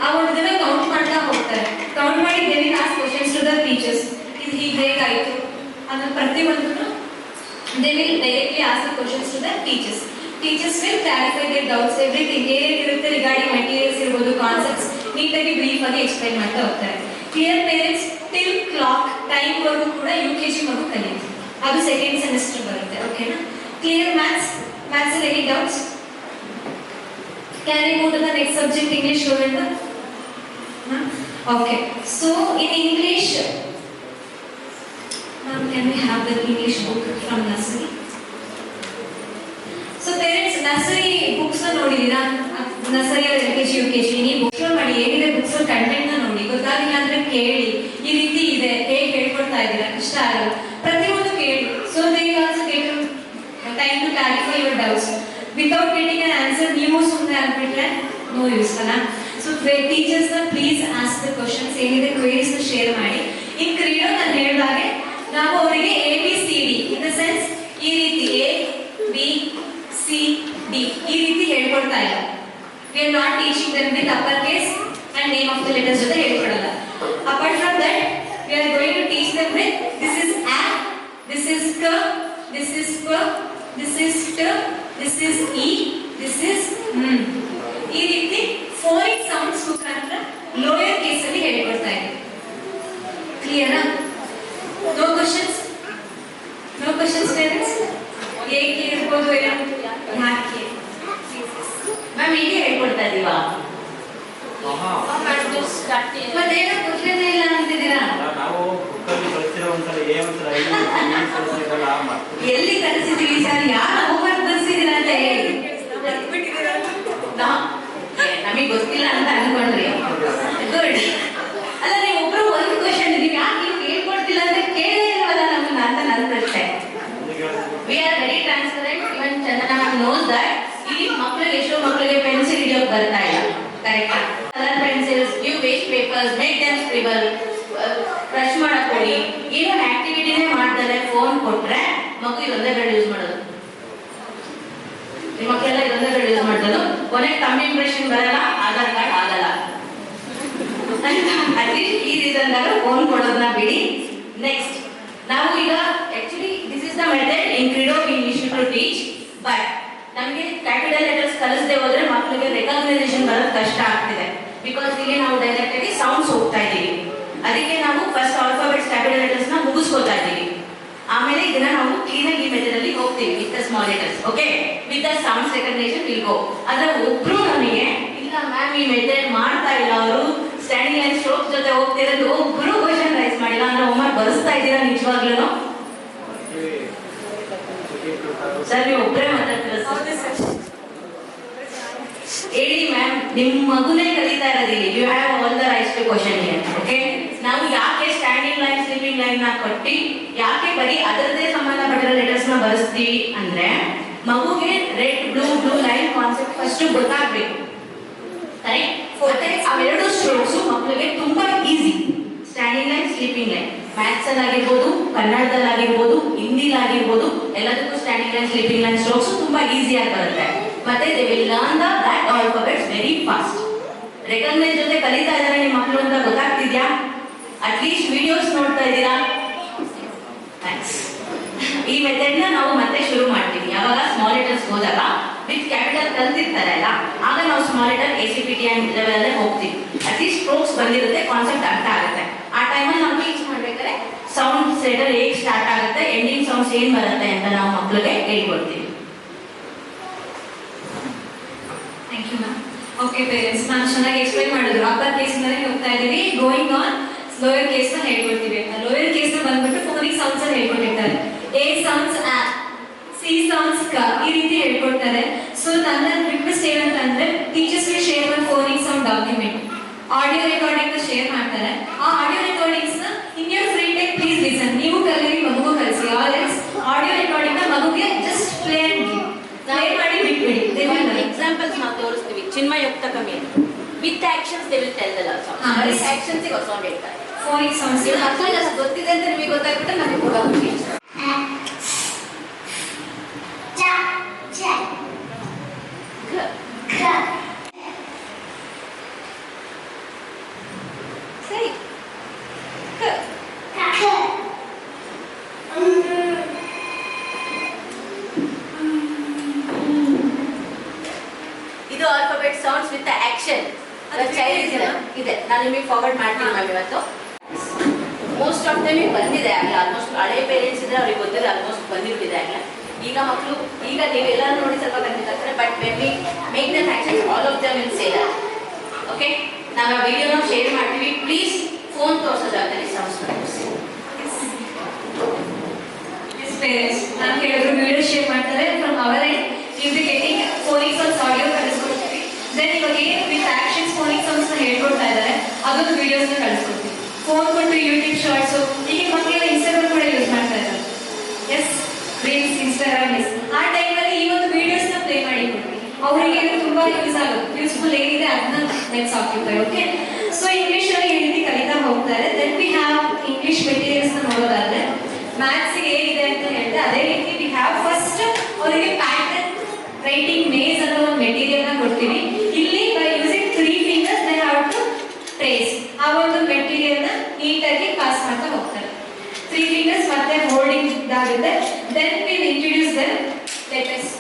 ಆ ಒಂದನ್ನ ಕೌಂಟ್ ಮಾಡ್ತಾ ಹೋಗ್ತಾರೆ. ಕೌಂಟ್ ಮಾಡಿ they will ask questions to the teachers. ಇದು ಹೀಗೆ ಹೇಗಾಯ್ತು ಅದನ್ನ ಪ್ರತಿಯೊಂದನ್ನು they will directly ask the questions to the teachers. Teachers will clarify their doubts, everything ಏನೇನಿರುತ್ತೆ ರಿಗಾರ್ಡಿಂಗ್ ಮೆಟೀರಿಯಲ್ಸ್ ಇರ್ಬೋದು, ಕಾನ್ಸೆಪ್ಟ್ಸ್ ನೀಟಾಗಿ ಬ್ರೀಫ್ ಆಗಿ ಎಕ್ಸ್ಪ್ಲೈನ್ ಮಾಡ್ತಾ ಹೋಗ್ತಾರೆ. Clear parents till clock time ವರೆಗೂ ಕೂಡ UKG ಮಗು ಕಲಿಯುತ್ತೆ, ಅದು ಸೆಕೆಂಡ್ ಸೆಮಿಸ್ಟರ್ ಬರುತ್ತೆ. ಓಕೆನಾ? ಕ್ಲಿಯರ್ ಮ್ಯಾಥ್ಸ್ ಅಲ್ಲಿ any doubts? Can you move to the next subject, English student? Okay, so in English, can we have the English book from nursery? So parents, nursery books ನೋಡಿದೀರಾ? Nursery LKG UKG ನೀವು books ಮಾಡಿ ಏನಿದೆ books content ನ ನೋಡಿ, ಗೊತ್ತಾಗಿಲ್ಲ ಅಂದ್ರೆ ಕೇಳಿ, ಈ ರೀತಿ ಇದೆ ಹೇಗೆ ಹೇಳ್ಕೊಡ್ತಾ ಇದ್ದೀರಾ, ಇಷ್ಟ ಆಗಲ್ಲ, ಪ್ರತಿಯೊಂದು ಕೇಳಿ. So they will also get time to clarify your doubts. Without getting an answer ನೀವು ಸುಮ್ಮನೆ ಆಗ್ಬಿಟ್ರೆ ನೋ ಯೂಸ್ ಅಲ್ಲ. ಸೊ ಟೀಚರ್ಸ್ ನ ಪ್ಲೀಸ್ ಆಸ್ಕ್ ದ ಕ್ವಶನ್ಸ್, ಏನಿದೆ ಕ್ವೇರೀಸ್ ನ ಶೇರ್ ಮಾಡಿ. ಇನ್ ಕ್ರೀಡೋ ನಾನು ಹೇಳಿದಾಗೆ ನಾವು ಅವರಿಗೆ ABCD ಇನ್ ದ ಸೆನ್ಸ್ ಈ ರೀತಿ ABCD ಈ ರೀತಿ ಹೇಳ್ಕೊಡ್ತಾ ಇಲ್ಲ. We are not teaching them with upper case and name of the letters ಜೊತೆ ಹೇಳ್ಕೊಡಲ್ಲ. Apart from that, we are going to teach them with this is A, this is K, this is P, this is T, this is E, this is ಈ ರೀತಿ phonic sounds ಮುಖಾಂತರ lower case ಅಲ್ಲಿ ಹೇಳ್ಕೊಡ್ತಾ ಇದ್ದೀವಿ. ಕ್ಲಿಯರಾ? No questions? No questions parents? ಏಕೆ ಇರ್ಬೋದು, ಯಾಕೆ ಮ್ಯಾಮ್ ಹೀಗೆ ಹೇಳ್ಕೊಡ್ತಾ ಇದೀವಾ? ಮತ್ತೇನೋ ಕ್ವಶನ್ ಇಲ್ಲ ಅಂತಿದ್ದೀರಾ? ಎಲ್ಲಿ ಕಲಿಸಿದೀವಿ ಸರ್, ಯಾರು ಹೋಮ್ವರ್ಕ್ ಬರ್ಸಿದೀರಾ ಅಂತ ಹೇಳಿ ನಮಗೆ ಗೊತ್ತಿಲ್ಲ ಅಂತ ಅನ್ಕೊಂಡ್ರಿ. ಗುಡ್. ಅಲ್ಲ ನೀವು ಒಬ್ರು ಒಂದು ಕ್ವಶನ್ ನೀವು ಯಾಕೆ ನೀವು ಹೇಳ್ಕೊಡ್ತಿಲ್ಲ ಅಂತ ಕೇಳೇ ಇಲ್ವಲ್ಲ ನಮ್ಮನ್ನ ಅಂತ ನನ್ನ ಪ್ರಶ್ನೆ. We are very transparent. Even Chandana ma'am knows that ಇಲ್ಲಿ ಮಕ್ಕಳಿಗೆ ಎಷ್ಟೋ ಮಕ್ಕಳಿಗೆ ಪೆನ್ಸಿಲ್ ಹಿಡಿಯೋಕೆ ಬರ್ತಾ ಇಲ್ಲ. ಕರೆಕ್ಟಾ? Colour pencils, give waste papers, make them scribble, brush ಮಾಡಕ್ ಕೊಡಿ. ಏನೋ ಆಕ್ಟಿವಿಟಿನೇ ಮಾಡ್ತಾರೆ, ಫೋನ್ ಕೊಟ್ರೆ ಮಗು ಇದೊಂದೇ ಬೆರಳು ಯೂಸ್ ಮಾಡೋದು. ನಿಮ್ಮ ಮಕ್ಕಳೆಲ್ಲ ಇದೊಂದೇ ಬೆರಳು ಯೂಸ್ ಮಾಡೋದು. ಕೊನೆಗೆ ತಮ್ಮ ಇಂಪ್ರೆಷನ್ ಬರಲ್ಲ, ಆಧಾರ್ ಕಾರ್ಡ್ ಆಗಲ್ಲ. ಅಟ್ಲೀಸ್ಟ್ ಈ ರೀಸನ್ ಫೋನ್ ಕೊಡೋದನ್ನ ಬಿಡಿ. ನೆಕ್ಸ್ಟ್ ನಾವು ಈಗ actually this is the method in Kreedo we wish to teach. But ನಮಗೆ ಕ್ಯಾಪಿಟಲ್ ಲೆಟರ್ಸ್ ಕಲಿಸದೆ ಹೋದ್ರೆ ಮಕ್ಕಳಿಗೆ ರೆಕಗ್ನೈಸೇಷನ್ ಬರೋದು ಕಷ್ಟ ಆಗ್ತಿದೆ. ಬಿಕಾಸ್ ಇಲ್ಲಿ ನಾವು ಡೈರೆಕ್ಟ್ ಆಗಿ ಸೌಂಡ್ಸ್ ಹೋಗ್ತಾ ಇದ್ದೀವಿ. ಅದಕ್ಕೆ ನಾವು ಫಸ್ಟ್ ಆಲ್ಫಾಬೆಟ್ಸ್ ಕ್ಯಾಪಿಟಲ್ ಲೆಟರ್ಸ್ ನ ಮುಗಿಸ್ಕೋತಾ ಇದ್ದೀವಿ. ಆಮೇಲೆ ಇದನ್ನ ನಾವು ಕ್ಲೀನಾಗಿ ಈ ಮೆಥಡ್ ಅಲ್ಲಿ ಹೋಗ್ತೀವಿ with the small letters. Okay, with the sounds recognisation will go. ಆದ್ರೆ ಒಬ್ರು ನಮಗೆ ಇಲ್ಲ ಮ್ಯಾಮ್ ಈ ಮೆಥಡ್ ಮಾಡ್ತಾ ಇಲ್ಲ, ಅವರು ಸ್ಟ್ಯಾಂಡಿಂಗ್ ಲೈನ್ ಸ್ಟ್ರೋಕ್ ಜೊತೆ ಹೋಗ್ತಿರೋದು, ಒಬ್ರು ಕ್ವಶನ್ ರೈಸ್ ಮಾಡಿಲ್ಲ ಅಂದ್ರೆ ಹೋಮ್ವರ್ಕ್ ಬರೆಸ್ತಾ ಇದ್ದೀರಾ ನಿಜವಾಗ್ಲೂ? ಸರ್ ನೀವು ಒಬ್ಬರೇ ಮಾತಾಡ್ತೀರಾ ಸರ್? ಹೇಳಿ ಮ್ಯಾಮ್, ನಿಮ್ಮ ಮಗುನೇ ಕಲಿತಾ ಇರೋದಿಲ್ಲ. You have all the rights to question here. Okay, ನಾವು ಯಾಕೆ ಸ್ಟ್ಯಾಂಡಿಂಗ್ ಲೈನ್ ಸ್ಲೀಪಿಂಗ್ ಲೈನ್ ನ ಕೊಟ್ಟು ಯಾಕೆ ಬರೀ ಅದರದೇ ಸಂಬಂಧಪಟ್ಟಿರೋ ಲೆಟರ್ಸ್ ನ ಬರೆಸ್ತೀವಿ ಅಂದ್ರೆ ಮಗುಗೆ red blue line concept first ಗೊತ್ತಾಗ್ಬೇಕು. ಕರೆಕ್ಟ್? ಅವೆರಡು ಸ್ಟ್ರೋಕ್ಸ್ ಮಕ್ಕಳಿಗೆ ತುಂಬಾ easy. Standing line, sleeping line. Maths ಆಗಿರ್ಬೋದು, ಕನ್ನಡದಲ್ಲಾಗಿರ್ಬೋದು, ಹಿಂದಿಲಾಗಿರ್ಬೋದು, ಎಲ್ಲದಕ್ಕೂ standing line, sleeping line, strokes ತುಂಬಾ ಈಸಿಯಾಗಿ ಬರುತ್ತೆ. ಮತ್ತೆ they will learn that alphabets very fast. Recognise ಜೊತೆ ಕಲಿತಾ ಇದ್ದಾರೆ ನಿಮ್ಮ ಮಕ್ಕಳು ಅಂತ ಗೊತ್ತಾಗ್ತಿದ್ಯಾ? ಅಟ್ಲೀಸ್ಟ್ ವಿಡಿಯೋಸ್ ನೋಡ್ತಾ ಇದ್ದೀರಾ? ಥ್ಯಾಂಕ್ಸ್. ಈ ಮೆಥಡ್ ನ ನಾವು ಮತ್ತೆ ಶುರು ಮಾಡ್ತೀವಿ. ಯಾವಾಗ ಸ್ಮಾಲ್ ಲೆಟರ್ಸ್ ಹೋದಾಗ ವಿತ್ ಕ್ಯಾಪಿಟಲ್ ಕಲ್ತಿರ್ತಾರಲ್ಲ, ಆಗ ನಾವು small letter ACPT and level ಅಲ್ಲೇ ಹೋಗ್ತೀವಿ. ಅಟ್ಲೀಸ್ಟ್ ಸ್ಟ್ರೋಕ್ಸ್ ಬಂದಿರುತ್ತೆ, ಕಾನ್ಸೆಪ್ಟ್ ಅರ್ಥ ಆಗುತ್ತೆ. ಆ ಟೈಮಲ್ಲಿ ನಾವು ಟೀಚ್ ಮಾಡ್ಬೇಕಾದ್ರೆ ಸೌಂಡ್ ಸೆಟರ್ ಹೇಗೆ ಸ್ಟಾರ್ಟ್ ಆಗುತ್ತೆ, ಎಂಡಿಂಗ್ ಸೌಂಡ್ಸ್ ಏನ್ ಬರುತ್ತೆ ಅಂತ ನಾವು ಮಕ್ಕಳಿಗೆ ಹೇಳ್ಕೊಡ್ತೀವಿ. Thank you ma'am. Okay parents, ma'am ಚೆನ್ನಾಗಿ ಎಕ್ಸ್ಪ್ಲೈನ್ ಮಾಡಿದ್ರು. ಅಪ್ಪರ್ ಕೇಸ್ ಇಂದಾನೆ ಹೋಗ್ತಾ ಇದೀವಿ. ಗೋಯಿಂಗ್ ಆನ್ ಲೋಯರ್ ಕೇಸ್ ನ ಹೇಳ್ಕೊಡ್ತೀವಿ. ಲೋಯರ್ ಕೇಸ್ ನ ಬಂದ್ಬಿಟ್ಟು ಫೋನಿಕ್ ಸೌಂಡ್ಸ್ ಅಲ್ಲಿ ಹೇಳ್ಕೊಟ್ಟಿರ್ತಾರೆ. A sounds A, C sounds K, ಈ ರೀತಿ ಹೇಳ್ಕೊಡ್ತಾರೆ. ಸೊ ನನ್ನ ರಿಕ್ವೆಸ್ಟ್ ಏನಂತಂದ್ರೆ teachers will share one phonic sound document, audio recording ನ ಶೇರ್ ಮಾಡ್ತಾರೆ. ಆ ಆಡಿಯೋ ರೆಕಾರ್ಡಿಂಗ್ಸ್ ನ in your free time please listen. ನೀವು ಕಲೀರಿ, ಮಗುಗೂ ಕಲಿಸಿ. ಆರ್ ಎಲ್ಸ್ ಆಡಿಯೋ ರೆಕಾರ್ಡಿಂಗ್ ನ ಮಗುಗೆ just play and give, play ಮಾಡಿ ಬಿಟ್ಬಿಡಿ. ಎಕ್ಸಾಂಪಲ್ಸ್ ನಾವು ತೋರಿಸ್ತೀವಿ. ಚಿನ್ಮಯುಕ್ತ ಕಮ್ಮಿ with actions they will tell the love song. Actions ಗೆ ಸೌಂಡ್ ಹೇಳ್ತಾರೆ. ಫೋನಿಕ್ ಸೌಂಡ್ಸ್ ಮಕ್ಕಳಿಗೆ ಅದು ಗೊತ್ತಿದೆ ಅಂತ ನಿಮಗೆ ಗೊತ್ತಾಗ್ಬಿಟ್ರೆ ನಮಗೆ ಕೂಡ ಸರಿ. ಇದು ಆಲ್ಫಾಬೆಟ್ ಸೌಂಡ್ಸ್ ವಿತ್ ಆಕ್ಷನ್. ಇದೆ, ನಾನು ನಿಮಗೆ ಫಾರ್ವರ್ಡ್ ಮಾಡ್ತೀನಿ ಮ್ಯಾಮ್ ಇವತ್ತು. ಮೋಸ್ಟ್ ಆಫ್ ಟೈಮ್ ಬಂದಿದೆ ಆಗಲೇ. ಆಲ್ಮೋಸ್ಟ್ ಹಳೆ ಪೇರೆಂಟ್ಸ್ ಇದ್ರೆ ಅವ್ರಿಗೆ ಗೊತ್ತಿದೆ, ಆಲ್ಮೋಸ್ಟ್ ಬಂದಿರ್ತಿದೆ ಆಗಲೇ. ಈಗ ಮಕ್ಕಳು ಈಗ ನೀವೆಲ್ಲರೂ ನೋಡಿ ಸ್ವಲ್ಪ ಬಂದಿರ್ತಾರೆ. But when we make them actions all of them will say that. Okay, ನಾವು ಆ ವಿಡಿಯೋನ ಶೇರ್ ಮಾಡ್ತೀವಿ. ಪ್ಲೀಸ್ ಫೋನ್ ತೋರಿಸೋ ಜಾಗದಲ್ಲಿ ಸೌಂಡ್ಸ್ ತೋರಿಸಿ. ಪೇರೆಂಟ್ಸ್ ನಾನು ಹೇಳಿದ್ರು ವಿಡಿಯೋ ಶೇರ್ ಮಾಡ್ತಾರೆ. From our end you will be getting phonic sounds audio ಕಳಿಸ್ಕೊಡ್ತೀವಿ. ದೆನ್ ಇವಾಗ ಏನು ವಿತ್ ಆಕ್ಷನ್ಸ್ ಫೋನಿಕ್ ಸೌಂಡ್ಸ್ ನ ಹೇಳ್ಕೊಡ್ತಾ ಇದ್ದಾರೆ ಅದೊಂದು ವಿಡಿಯೋಸ್ ನ ಕಳಿಸ್ಕೊಡ್ತೀವಿ. ಫೋನ್ ಕೊಟ್ಟು ಯೂಟ್ಯೂಬ್ ಶಾರ್ಟ್ಸ್, ಈಗ ಮಕ್ಕಳೆಲ್ಲ ಇನ್ಸ್ಟಾಗ್ರಾಮ್ ಕೂಡ ಯೂಸ್ ಮಾಡ್ತಾ ಇದ್ದಾರೆ. Yes, reels, Instagram. ಆ ಟೈಮಲ್ಲಿ ಈ ಒಂದು ವಿಡಿಯೋಸ್ ನ ಪ್ಲೇ ಮಾಡಿ ಕೊಡ್ತೀವಿ. ಅವರಿಗೆ ತುಂಬಾ ಯೂಸ್ ಆಗುತ್ತೆ. ಯೂಸ್ಫುಲ್ ಏನಿದೆ ಅದನ್ನ let's occupy. Okay, so English ಅಲ್ಲಿ ಈ ರೀತಿ ಕಲಿತಾ ಹೋಗ್ತಾರೆ. Then we have English materials ನ ನೋಡೋದಾದ್ರೆ ಮ್ಯಾಥ್ಸ್ ಹೇಗಿದೆ ಅಂತ ಹೇಳಿದ್ರೆ ಅದೇ ರೀತಿ ವಿ ಹ್ಯಾವ್ ಫಸ್ಟ್ ಅವರಿಗೆ ಪ್ಯಾಟರ್ನ್ ರೈಟಿಂಗ್ ಮೇಜ್ ಅನ್ನೋ ಒಂದು ಮೆಟೀರಿಯಲ್ ನ ಕೊಡ್ತೀವಿ. ಇಲ್ಲಿ by using 3 fingers they have to trace. ಆ ಒಂದು ಮೆಟೀರಿಯಲ್ ನ ನೀಟಾಗಿ ಪಾಸ್ ಮಾಡ್ತಾ ಹೋಗ್ತಾರೆ. 3 fingers ಮತ್ತೆ ಹೋಲ್ಡಿಂಗ್ ಇದಾಗುತ್ತೆ. Then will introduce the letters.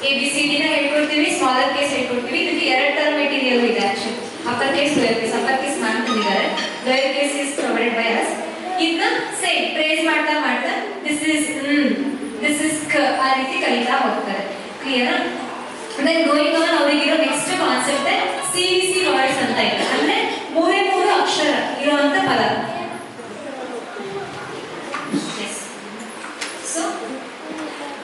ABCD ನ ಹೇಳ್ಕೊಡ್ತೀವಿ, ಸ್ಮಾಲರ್ ಕೇಸ್ ಹೇಳ್ಕೊಡ್ತೀವಿ. ಇದಕ್ಕೆ 2 ತರ ಮೆಟೀರಿಯಲ್ ಇದೆ actually. Upper case, lower case. Upper case ma'am ತಂದಿದ್ದಾರೆ, lower case is provided by us. ಇದನ್ನ ಸೇಮ್ ಟ್ರೇಸ್ ಮಾಡ್ತಾ ಮಾಡ್ತಾ ದಿಸ್ ಇಸ್ ಕ ಆ ರೀತಿ ಕಲಿತಾ ಹೋಗ್ತಾರೆ. ಕ್ಲಿಯರ್? ದೆನ್ ಗೋಯಿಂಗ್ ಆನ್ ಅವರಿಗಿರೋ ನೆಕ್ಸ್ಟ್ ಕಾನ್ಸೆಪ್ಟ್ CVC ವರ್ಡ್ಸ್ ಅಂತ ಇದೆ. ಅಂದ್ರೆ 3 ಅಕ್ಷರ ಇರುವಂತ ಪದ. ಸೊ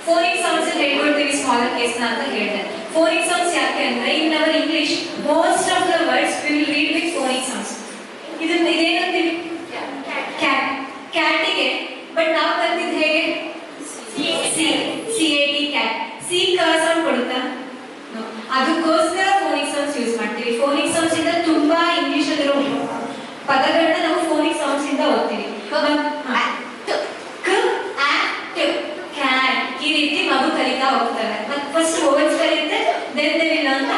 ಫೋನಿಕ್ ಸೌಂಡ್ಸ್ ಹೇಳ್ಕೊಡ್ತೀವಿ ಸ್ಮಾಲರ್ ಕೇಸ್ ನ ಅಂತ ಹೇಳಿದೆ. ಫೋನಿಕ್ ಸೌಂಡ್ಸ್ ಯಾಕೆ ಅಂದ್ರೆ in our English most of the words we will read with phonic sounds. ಇದೇನಂತೀವಿ? ಕ್ಯಾಟ್. ಕ್ಯಾಟಿಗೆ ಬಟ್ ನಾವು ಕಲ್ತಿದ್ದು ಹೇಗೆ? CAT cat. ಸಿ ಕ ಸೌಂಡ್ ಕೊಡುತ್ತಾ? ಅದಕ್ಕೋಸ್ಕರ ಫೋನಿಕ್ ಸೌಂಡ್ಸ್ ಯೂಸ್ ಮಾಡ್ತೀವಿ. ಫೋನಿಕ್ ಸೌಂಡ್ಸ್ ಇಂದ ತುಂಬಾ ಇಂಗ್ಲಿಷ್ ಅಲ್ಲಿರೋ ಪದಗಳನ್ನ ನಾವು ಫೋನಿಕ್ ಸೌಂಡ್ಸ್ ಇಂದ ಓದ್ತೀವಿ. ಈ ರೀತಿ ಮಗು ಕಲಿತಾ ಹೋಗ್ತಾರೆ. ಮತ್ತೆ ಫಸ್ಟ್ ವರ್ಡ್ಸ್ ಕಲಿಯುತ್ತೆ, then they will learn the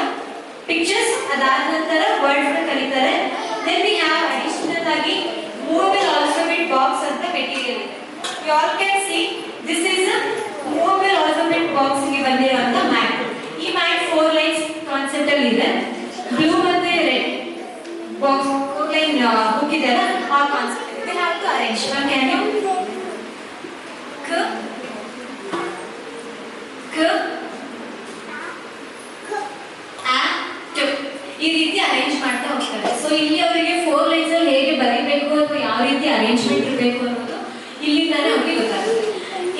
pictures. ಅದಾದ ನಂತರ ವರ್ಡ್ಸ್ ನ ಕಲಿತಾರೆ. ದೆನ್ ವಿ ಹ್ಯಾವ್ ಅಡಿಷನಲ್ ಆಗಿ ಮೂವಬಲ್ ಆಲ್ಫಾಬೆಟ್ ಬಾಕ್ಸ್ ಅಂತ ಮೆಟೀರಿಯಲ್ ಇದೆ. You all can see this is a movable alphabet box ಗೆ ಬಂದಿರುವಂತ ಮ್ಯಾಟ್. ಈ ಮ್ಯಾಟ್ 4 ಲೈನ್ಸ್ ಕಾನ್ಸೆಪ್ಟ್ ಅಲ್ಲಿ ಇದೆ. ಬ್ಲೂ ಮತ್ತೆ ರೆಡ್ ಬಾಕ್ಸ್ 4 ಲೈನ್ ಬುಕ್ ಇದೆ ಅಲ್ಲ, ಆ ಕಾನ್ಸೆಪ್ಟ್ ಇದೆ. We have to arrange. Can you ಈ ರೀತಿ ಅರೇಂಜ್ ಮಾಡ್ತಾ ಹೋಗ್ತಾರೆ. ಸೊ ಇಲ್ಲಿ ಅವರಿಗೆ 4 ಲೈನ್ಸ್ ಅಲ್ಲಿ ಹೇಗೆ ಬರೀಬೇಕು ಅಥವಾ ಯಾವ ರೀತಿ ಅರೇಂಜ್ಮೆಂಟ್ ಇರಬೇಕು ಅನ್ನೋದು ಇಲ್ಲಿಂದಾನೇ ಅವ್ರಿಗೆ ಗೊತ್ತಾಗುತ್ತೆ.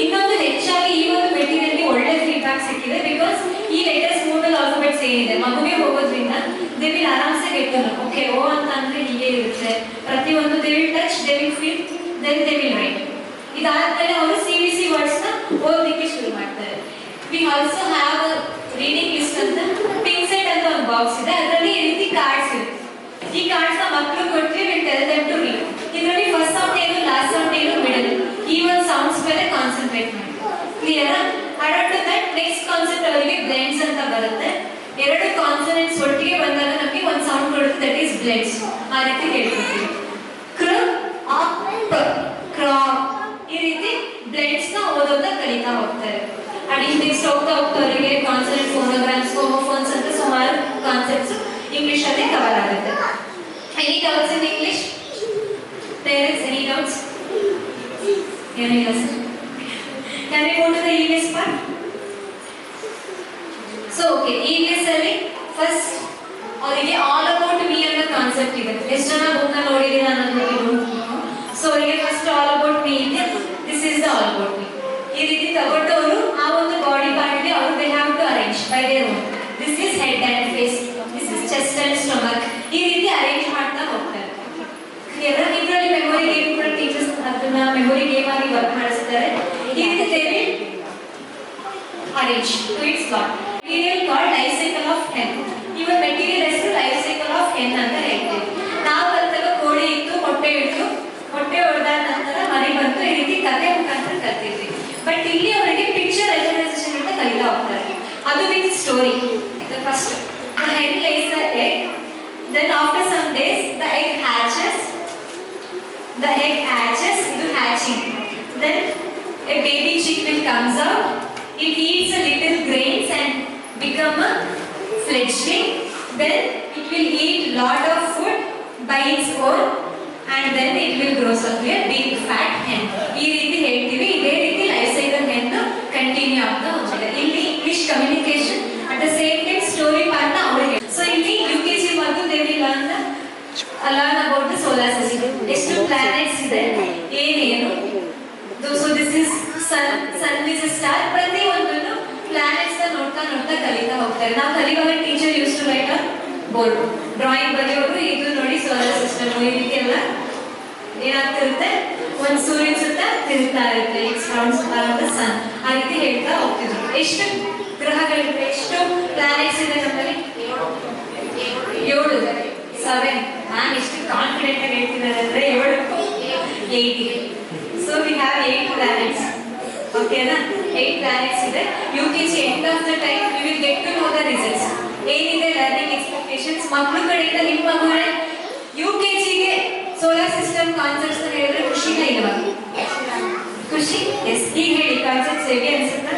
ಇನ್ನೊಂದು ಹೆಚ್ಚಾಗಿ ಈ ಒಂದು ಮೆಟೀರಿಯಲ್ಗೆ ಒಳ್ಳೆ ಫೀಡ್ಬ್ಯಾಕ್ ಸಿಕ್ಕಿದೆ. ಬಿಕಾಸ್ ಈ ಲೆಟರ್ಸ್ ಮೂವಬಲ್ ಆಲ್ಫಾಬೆಟ್ಸ್ ಏನಿದೆ ಮಗುಗೆ ಹೋಗೋದ್ರಿಂದ ದೇ ವಿಲ್ ಆರಾಮ್ಸೆ ಗೆಟ್ ಓಕೆ ಓ ಅಂತ ಅಂದ್ರೆ ಹೀಗೆ ಇರುತ್ತೆ. ಪ್ರತಿಯೊಂದು they will touch, they will feel, then they will write. ಇದಾದ್ಮೇಲೆ ಅವರು CVC ವರ್ಡ್ಸ್ ನ ಓದಲಿಕ್ಕೆ ಶುರು ಮಾಡ್ತಾರೆ. We also have reading list ಅಂತ ಪಿಂಕ್ ಸೆಟ್ ಅಂತ ಒಂದು ಬಾಕ್ಸ್ ಇದೆ. ಅದರಲ್ಲಿ ಈ ರೀತಿ ಕಾರ್ಡ್ಸ್ ಇರುತ್ತೆ. ಈ ಕಾರ್ಡ್ಸ್ ನ ಮಕ್ಕಳು ಕೊಟ್ಟು will tell them to read. ಇದರಲ್ಲಿ ಫಸ್ಟ್ ಸೌಂಡ್ ಏನು, ಲಾಸ್ಟ್ ಸೌಂಡ್ ಮೇಲೆ ಕಾನ್ಸಂಟ್ರೇಟ್ ಮಾಡಿ. Clear? Add to that next concept ಅವರಿಗೆ ಬ್ಲೆಂಡ್ಸ್ ಅಂತ ಬರುತ್ತೆ. ಎರಡು ಕಾನ್ಸನೆಂಟ್ಸ್ ಒಟ್ಟಿಗೆ ಬಂದಾಗ ನಮಗೆ ಒಂದು ಸೌಂಡ್ ಕೊಡುತ್ತೆ, ದಟ್ ಈಸ್ ಬ್ಲೆಂಡ್ಸ್. ಆ ರೀತಿ ಹೇಳ್ಕೊಡ್ತೀವಿ. ಕ್ರ ಅಪ್ ಕ್ರಾಪ್ ಈ ರೀತಿ ಬ್ಲೆಂಡ್ಸ್ ನ ಓದೋದನ್ನ ಕಲಿತಾ ಹೋಗ್ತಾರೆ. ಅಂಡ್ ನೆಕ್ಸ್ಟ್ ಹೋಗ್ತಾ ಅವರಿಗೆ ಕಾನ್ಸನೆಂಟ್ ಫೋನೋಗ್ರಾಮ್ಸ್, ಹೋಮೋಫೋನ್ಸ್ ಅಂತ ಸುಮಾರು ಕಾನ್ಸೆಪ್ಟ್ಸ್ ಇಂಗ್ಲಿಷ್ ಅಲ್ಲಿ ಕವರ್ ಆಗುತ್ತೆ. Any doubts in English? Parents, any doubts? ಏನಿಲ್ಲ sir. Can we go to the EVS part? So, okay, EVS ಅಲ್ಲಿ ಫಸ್ಟ್ ಅವರಿಗೆ ಆಲ್ ಅಬೌಟ್ ಮೀ ಅನ್ನೋ ಕಾನ್ಸೆಪ್ಟ್ ಇದೆ. ಎಷ್ಟು ಜನ ಬುಕ್ ನ ನೋಡಿದೀರಾ ಅನ್ನೋದು. ಸೊ ಅವರಿಗೆ ಫಸ್ಟ್ ಆಲ್ ಅಬೌಟ್ ಮೀ ಇದೆ. This is the all about me. ಈ ರೀತಿ ತಗೊಂಡು ಅವರು ಆ ಒಂದು ಬಾಡಿ ಪಾರ್ಟ್ ಗೆ ಅವರು they have to arrange by their own. This is head and face, this is chest and stomach. ಈ ರೀತಿ ಅರೇಂಜ್ ಮಾಡ್ತಾ ಹೋಗ್ತಾರೆ. ಇದರಲ್ಲಿ ಮೆಮೊರಿ ಗೇಮ್ ಕೂಡ ಟೀಚರ್ಸ್ ಅದನ್ನ ಮೆಮೊರಿ ಗೇಮ್ ಆಗಿ ವರ್ಕ್ ಮಾಡಿಸ್ತಾರೆ. ಈ ರೀತಿ they will arrange to it's got material called life cycle of hen. Even material ಹೆಸರು ಲೈಫ್ ಸೈಕಲ್ ಆಫ್ ಹೆನ್ ಅಂತ ಹೇಳ್ತೀವಿ. ನಾವು ಕಲಿತಾಗ ಕೋಳಿ ಇತ್ತು, ಮೊಟ್ಟೆ ಇಟ್ಟು, ಮೊಟ್ಟೆ ಹೊಡೆದಾದ ನಂತರ ಮನೆ ಬಂತು, ಈ ರೀತಿ ಕಥೆ ಮುಖಾಂತರ ಕಲ್ತಿದ್ವಿ. ಬಟ್ ಇಲ್ಲಿ ಅವರಿಗೆ ಪಿಕ್ಚರ್ ರೆಕಗ್ನೈಸೇಷನ್ ಅಂತ ಕಲಿತಾ ಹೋಗ್ತಾರೆ. ಅದು with story. First the hen lays the egg, then after some days the egg hatches. The egg hatches into hatching. Then a baby chicken comes out. It eats a little grains and become a fledgling. Then it will eat lot of food by its own, and then it will grow up to a big fat hen. ಈ ರೀತಿ ಹೇಳ್ತೀವಿ. ಇದೇ ರೀತಿ life cycle hen continue ಆಗ್ತಾ ಹೋಗುತ್ತೆ. ಇಲ್ಲಿ English communication at the same time story part ನ ಅವರಿಗೆ. ಸೊ ಇಲ್ಲಿ UKG ಮಗು they will learn about the solar system. ಎಷ್ಟು ಪ್ಲಾನೆಟ್ಸ್ ಇದೆ, ಏನೇನು. So this is sun is star. ಪ್ರತಿ ಒಂದನ್ನು ಪ್ಲಾನೆಟ್ಸ್ ನೋಡ್ತಾ ನೋಡ್ತಾ ಕಲಿತಾ ಹೋಗ್ತಾರೆ. ನಾವು ಕಲಿಯುವಾಗ teacher use to write a board, drawing ಬರೆಯೋರು ಇದು ನೋಡಿ ಸೋಲಾರ್ ಸಿಸ್ಟಮ್ ಈ ರೀತಿ ಎಲ್ಲ ಏನಾಗ್ತಿರುತ್ತೆ, ಒಂದು ಸೂರ್ಯನ ಸುತ್ತ ತಿರುಗ್ತಾ ಇರುತ್ತೆ. ಇಟ್ಸ್ ರೌಂಡ್ಸ್ ಅರೌಂಡ್ ದ ಸನ್. ಆ ರೀತಿ ಹೇಳ್ತಾ ಹೋಗ್ತಿದ್ರು. ಎಷ್ಟು ಗ್ರಹಗಳಿವೆ, ಎಷ್ಟು ಪ್ಲಾನೆಟ್ಸ್ ಇದೆ ನಮ್ಮಲ್ಲಿ? 7. 7. ನಾನು ಎಷ್ಟು ಕಾನ್ಫಿಡೆಂಟ್ ಆಗಿ ಹೇಳ್ತಿದ್ದಾರೆ ಅಂದ್ರೆ 8. So we have 8 planets. ಓಕೆನಾ? 8 ಪ್ಲಾನೆಟ್ಸ್ ಇದೆ. UKG end of the time we will get to know the results. ಏನಿದೆ ಲರ್ನಿಂಗ್ ಎಕ್ಸ್ಪೆಕ್ಟೇಷನ್ಸ್ ಮಕ್ಕಳ ಕಡೆಯಿಂದ. ನಿಮ್ಮ ಮಗುವೇ UKGಗೆ ಸೋಲಾರ್ ಸಿಸ್ಟಮ್ ಕಾನ್ಸೆಪ್ಟ್ಸ್ ಹೇಳಿದ್ರೆ ಖುಷಿನ ಇಲ್ವಾ? ಖುಷಿ? ಎಸ್. ಈಗ ಹೇಳಿ ಕಾನ್ಸೆಪ್ಟ್ಸ್ ಹೇಗೆ ಅನ್ಸುತ್ತಾ?